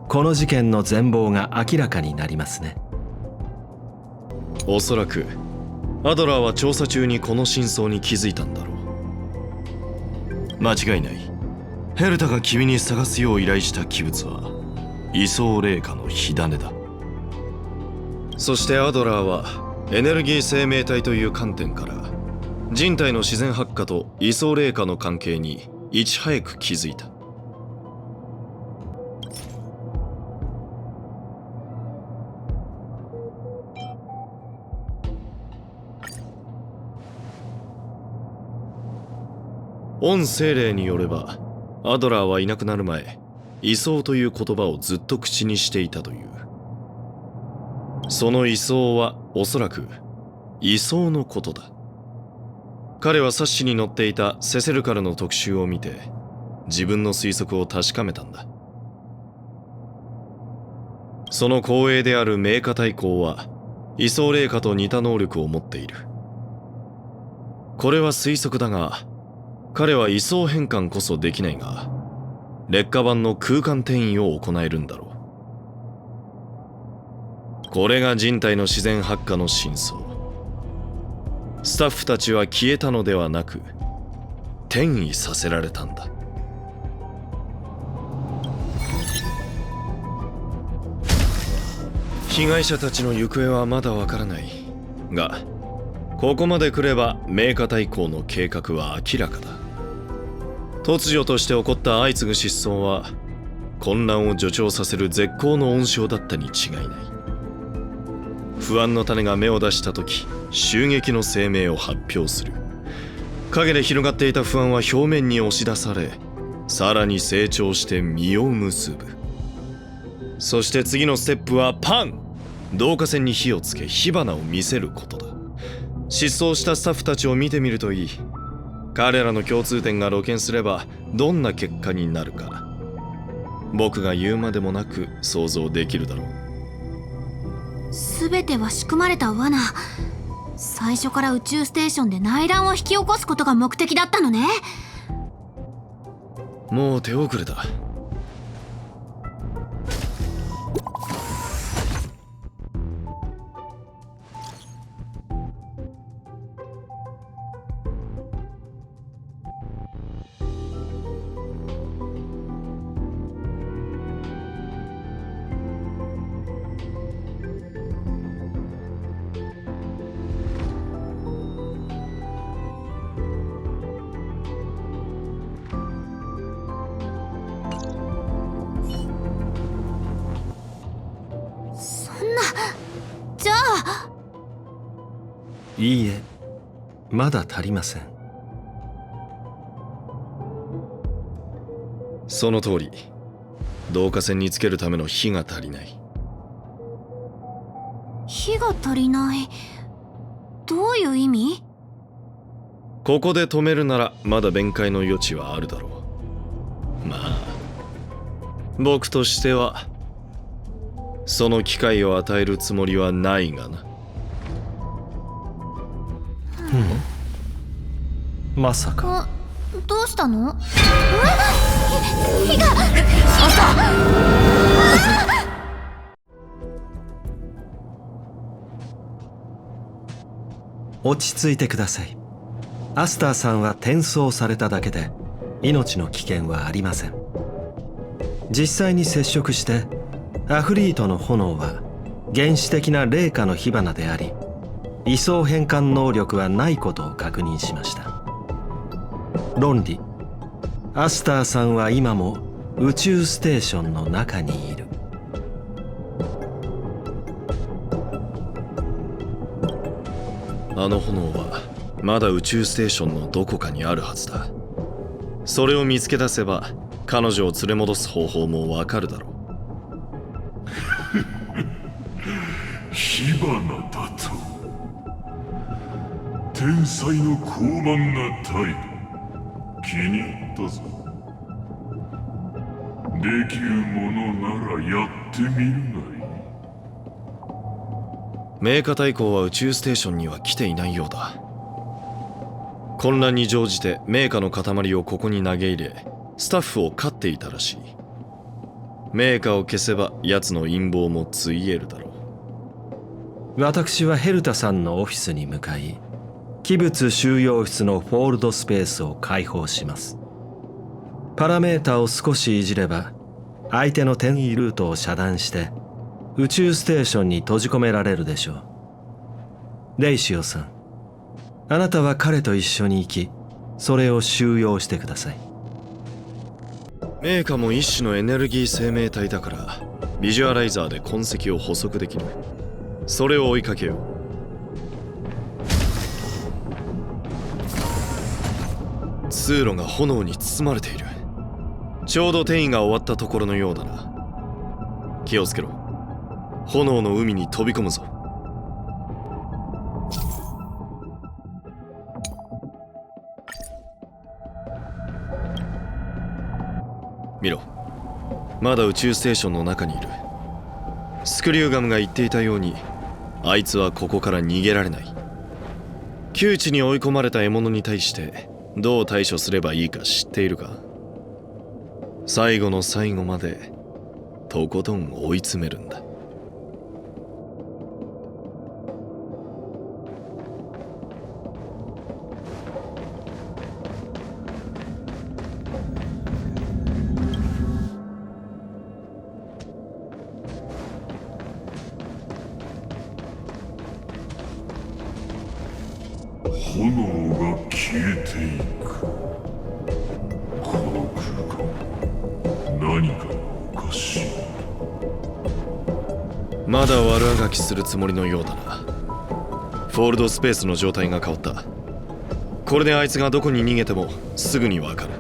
この事件の全貌が明らかになりますね。おそらくアドラーは調査中にこの真相に気づいたんだろう。間違いない。ヘルタが君に探すよう依頼した器物は位相霊下の火種だ。そしてアドラーはエネルギー生命体という観点から人体の自然発火と位相霊下の関係にいち早く気づいた。御精霊によれば、アドラーはいなくなる前、位相という言葉をずっと口にしていたという。その位相はおそらく位相のことだ。彼は冊子に載っていたセセルカルの特集を見て自分の推測を確かめたんだ。その光栄である名家大公は位相霊下と似た能力を持っている。これは推測だが、彼は位相変換こそできないが劣化版の空間転移を行えるんだろう。これが人体の自然発火の真相。スタッフたちは消えたのではなく転移させられたんだ。被害者たちの行方はまだわからないが、ここまで来れば名家大公の計画は明らかだ。突如として起こった相次ぐ失踪は混乱を助長させる絶好の温床だったに違いない。不安の種が芽を出した時、襲撃の声明を発表する。影で広がっていた不安は表面に押し出され、さらに成長して実を結ぶ。そして次のステップはパン！導火線に火をつけ火花を見せることだ。失踪したスタッフたちを見てみるといい。彼らの共通点が露見すればどんな結果になるか僕が言うまでもなく想像できるだろう。全ては仕組まれた罠。最初から宇宙ステーションで内乱を引き起こすことが目的だったのね。もう手遅れだ。いいえ、まだ足りません。その通り。導火線につけるための火が足りない。火が足りない。どういう意味？ここで止めるならまだ弁解の余地はあるだろう。まあ僕としてはその機会を与えるつもりはないがな。まさか。どうしたの？火が！落ち着いてください。アスターさんは転送されただけで命の危険はありません。実際に接触してアフリートの炎は原始的な霊化の火花であり、位相変換能力はないことを確認しました。論理、アスターさんは今も宇宙ステーションの中にいる。あの炎はまだ宇宙ステーションのどこかにあるはずだ。それを見つけ出せば彼女を連れ戻す方法もわかるだろう。火花だと。天才の高慢な態度、気に入ったぞ。できるものならやってみるがいい。メーカ大公は宇宙ステーションには来ていないようだ。混乱に乗じてメーカの塊をここに投げ入れ、スタッフを飼っていたらしい。メーカを消せば奴の陰謀もついえるだろう。私はヘルタさんのオフィスに向かい、器物収容室のフォールドスペースを開放します。パラメータを少しいじれば相手の転移ルートを遮断して宇宙ステーションに閉じ込められるでしょう。レイシオさん、あなたは彼と一緒に行き、それを収容してください。メーカも一種のエネルギー生命体だからビジュアライザーで痕跡を捕捉できる。それを追いかけよう。通路が炎に包まれている。ちょうど転移が終わったところのようだな。気をつけろ。炎の海に飛び込むぞ。見ろ、まだ宇宙ステーションの中にいる。スクリューガムが言っていたように、あいつはここから逃げられない。窮地に追い込まれた獲物に対してどう対処すればいいか知っているか？最後の最後までとことん追い詰めるんだ。炎が消えていく。この空間、何かがおかしい。まだ悪あがきするつもりのようだな。フォールドスペースの状態が変わった。これであいつがどこに逃げてもすぐにわかる。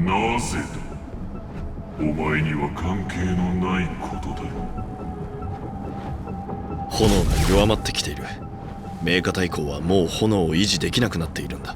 なぜだ？お前には関係のないことだろ。炎が弱まってきている。メーカ大公はもう炎を維持できなくなっているんだ。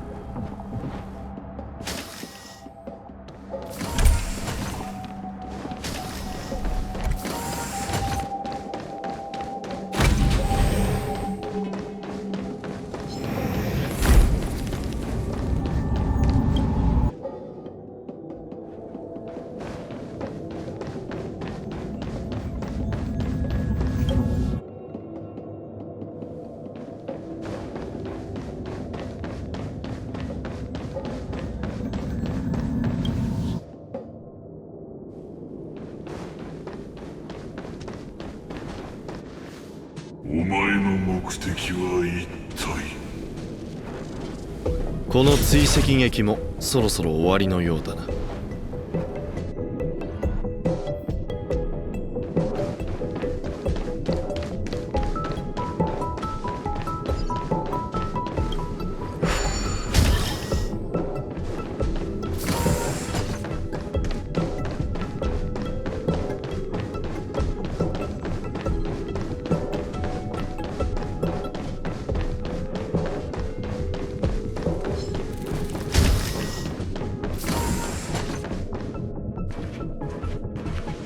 お前の目的は一体。この追跡劇もそろそろ終わりのようだな。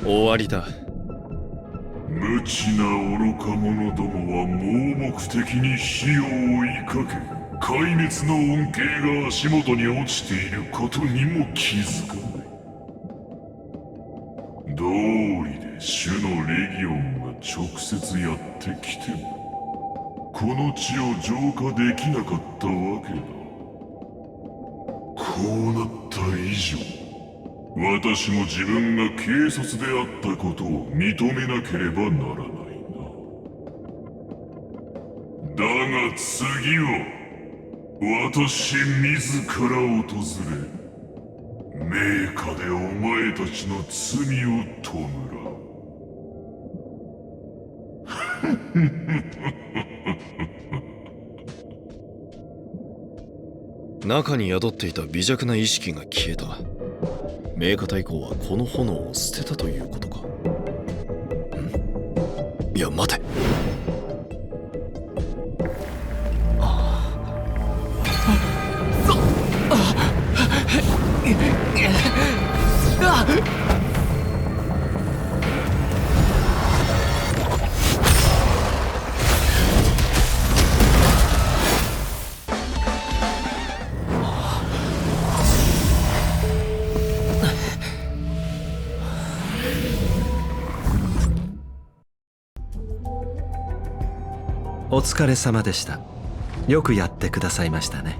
終わりだ。無知な愚か者どもは盲目的に費用を追いかけ、壊滅の恩恵が足元に落ちていることにも気づかない。道理で主のレギオンが直接やってきてもこの地を浄化できなかったわけだ。こうなった以上、私も自分が軽率であったことを認めなければならないな。だが次は私自ら訪れ、名家でお前たちの罪を弔う。中に宿っていた微弱な意識が消えた。名家太閤はこの炎を捨てたということか。いや待て。お疲れ様でした。よくやってくださいましたね。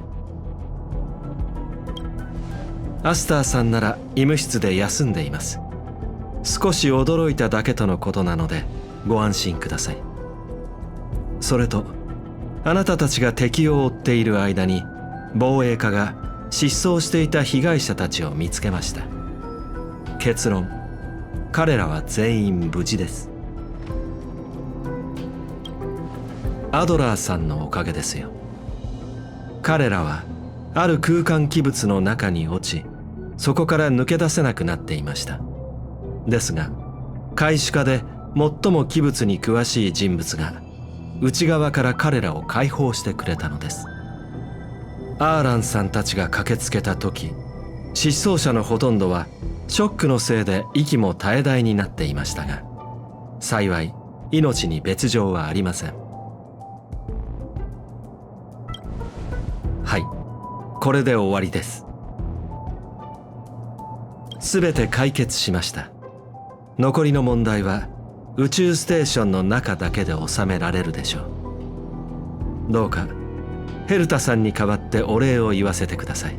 アスターさんなら医務室で休んでいます。少し驚いただけとのことなのでご安心ください。それとあなたたちが敵を追っている間に防衛課が失踪していた被害者たちを見つけました。結論、彼らは全員無事です。アドラーさんのおかげですよ。彼らはある空間器物の中に落ち、そこから抜け出せなくなっていました。ですが開始課で最も器物に詳しい人物が内側から彼らを解放してくれたのです。アーランさんたちが駆けつけた時、失踪者のほとんどはショックのせいで息も絶え絶えになっていましたが、幸い命に別状はありません。はい、これで終わりです。すべて解決しました。残りの問題は宇宙ステーションの中だけで収められるでしょう。どうかヘルタさんに代わってお礼を言わせてください。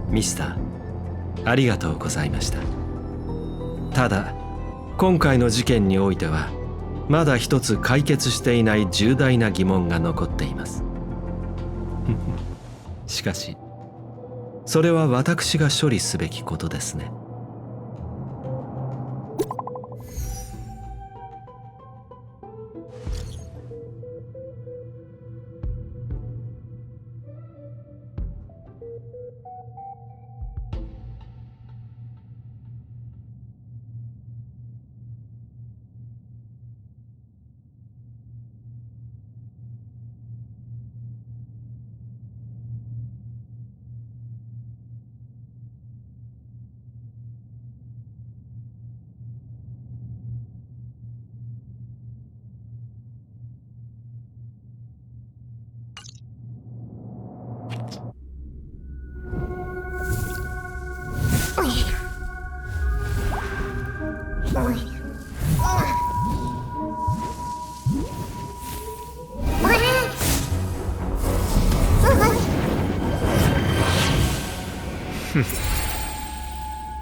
ミスター、ありがとうございました。ただ今回の事件においてはまだ一つ解決していない重大な疑問が残っています。しかしそれは私が処理すべきことですね。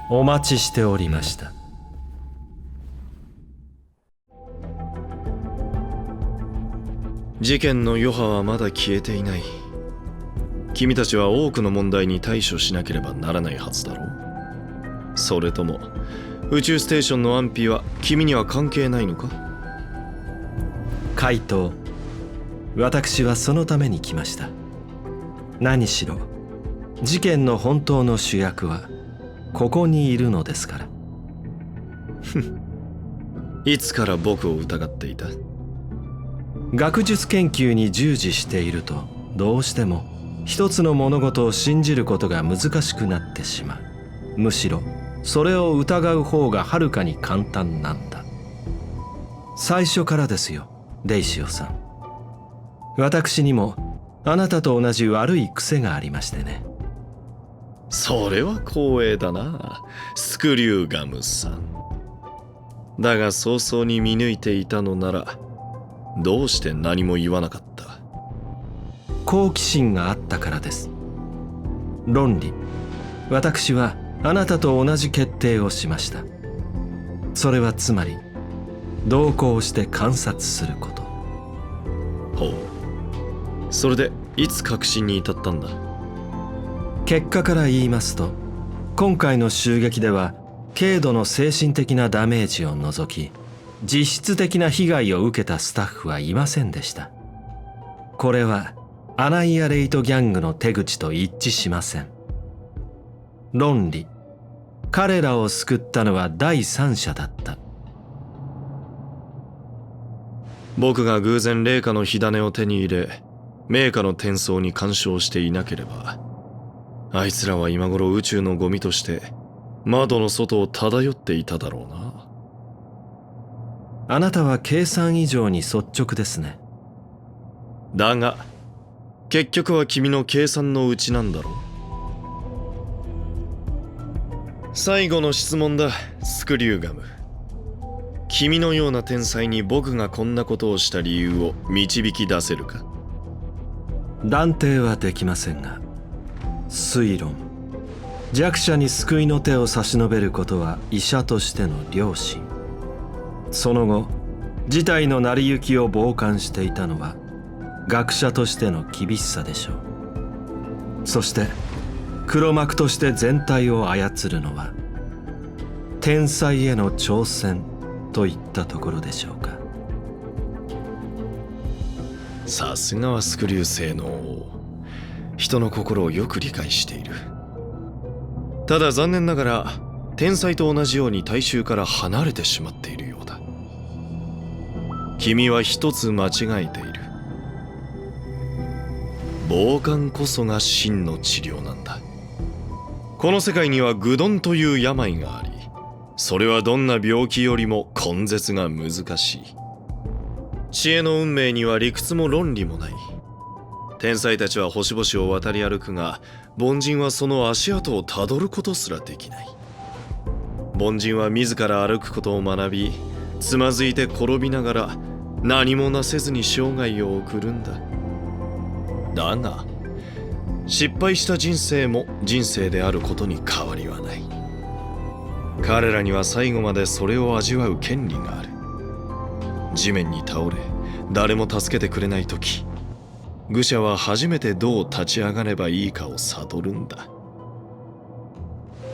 お待ちしておりました。事件の余波はまだ消えていない。君たちは多くの問題に対処しなければならないはずだろう。それとも宇宙ステーションの安否は君には関係ないのか？回答、私はそのために来ました。何しろ事件の本当の主役はここにいるのですから。いつから僕を疑っていた？学術研究に従事しているとどうしても一つの物事を信じることが難しくなってしまう。むしろそれを疑う方がはるかに簡単なんだ。最初からですよ、デイシオさん。私にもあなたと同じ悪い癖がありましてね。それは光栄だな、スクリューガムさん。だが早々に見抜いていたのならどうして何も言わなかった？好奇心があったからです。論理、私はあなたと同じ決定をしました。それはつまり同行して観察すること。ほう。それでいつ確信に至ったんだ？結果から言いますと、今回の襲撃では軽度の精神的なダメージを除き実質的な被害を受けたスタッフはいませんでした。これはアナイアレイトギャングの手口と一致しません。論理、彼らを救ったのは第三者だった。僕が偶然霊下の火種を手に入れ名家の転送に干渉していなければ、あいつらは今頃宇宙のゴミとして窓の外を漂っていただろうな。あなたは計算以上に率直ですね。だが結局は君の計算のうちなんだろう。最後の質問だ、スクリューガム。君のような天才に僕がこんなことをした理由を導き出せるか？断定はできませんが、推論、弱者に救いの手を差し伸べることは医者としての良心。その後事態の成り行きを傍観していたのは学者としての厳しさでしょう。そして黒幕として全体を操るのは天才への挑戦といったところでしょうか。さすがはスクリュー性の王。人の心をよく理解している。ただ残念ながら天才と同じように大衆から離れてしまっているようだ。君は一つ間違えている。傍観こそが真の治療なんだ。この世界には愚鈍という病があり、それはどんな病気よりも根絶が難しい。知恵の運命には理屈も論理もない。天才たちは星々を渡り歩くが、凡人はその足跡をたどることすらできない。凡人は自ら歩くことを学び、つまずいて転びながら何もなせずに生涯を送るんだ。だが失敗した人生も人生であることに変わりはない。彼らには最後までそれを味わう権利がある。地面に倒れ誰も助けてくれない時、愚者は初めてどう立ち上がればいいかを悟るんだ。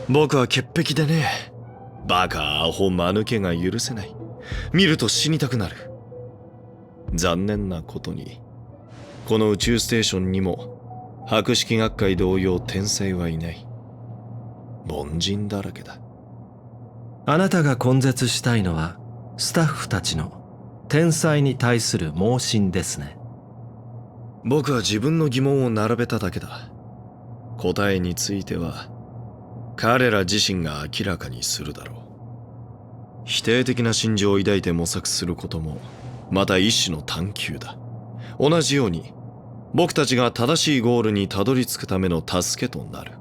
僕は潔癖でね、バカアホ間抜けが許せない。見ると死にたくなる。残念なことにこの宇宙ステーションにも博識学会同様天才はいない。凡人だらけだ。あなたが根絶したいのはスタッフたちの天才に対する盲信ですね。僕は自分の疑問を並べただけだ。答えについては彼ら自身が明らかにするだろう。否定的な心情を抱いて模索することもまた一種の探求だ。同じように僕たちが正しいゴールにたどり着くための助けとなる。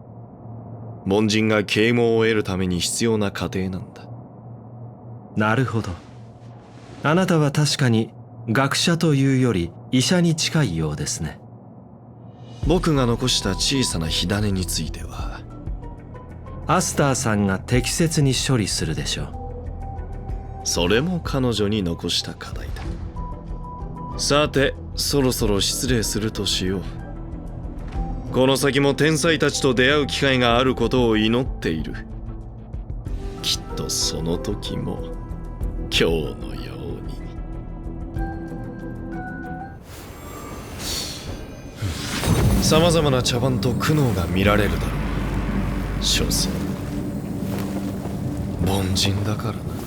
凡人が啓蒙を得るために必要な過程なんだ。なるほど。あなたは確かに学者というより医者に近いようですね。僕が残した小さな火種についてはアスターさんが適切に処理するでしょう。それも彼女に残した課題だ。さてそろそろ失礼するとしよう。この先も天才たちと出会う機会があることを祈っている。きっとその時も今日のように。さまざまな茶番と苦悩が見られるだろう。所詮凡人だからな。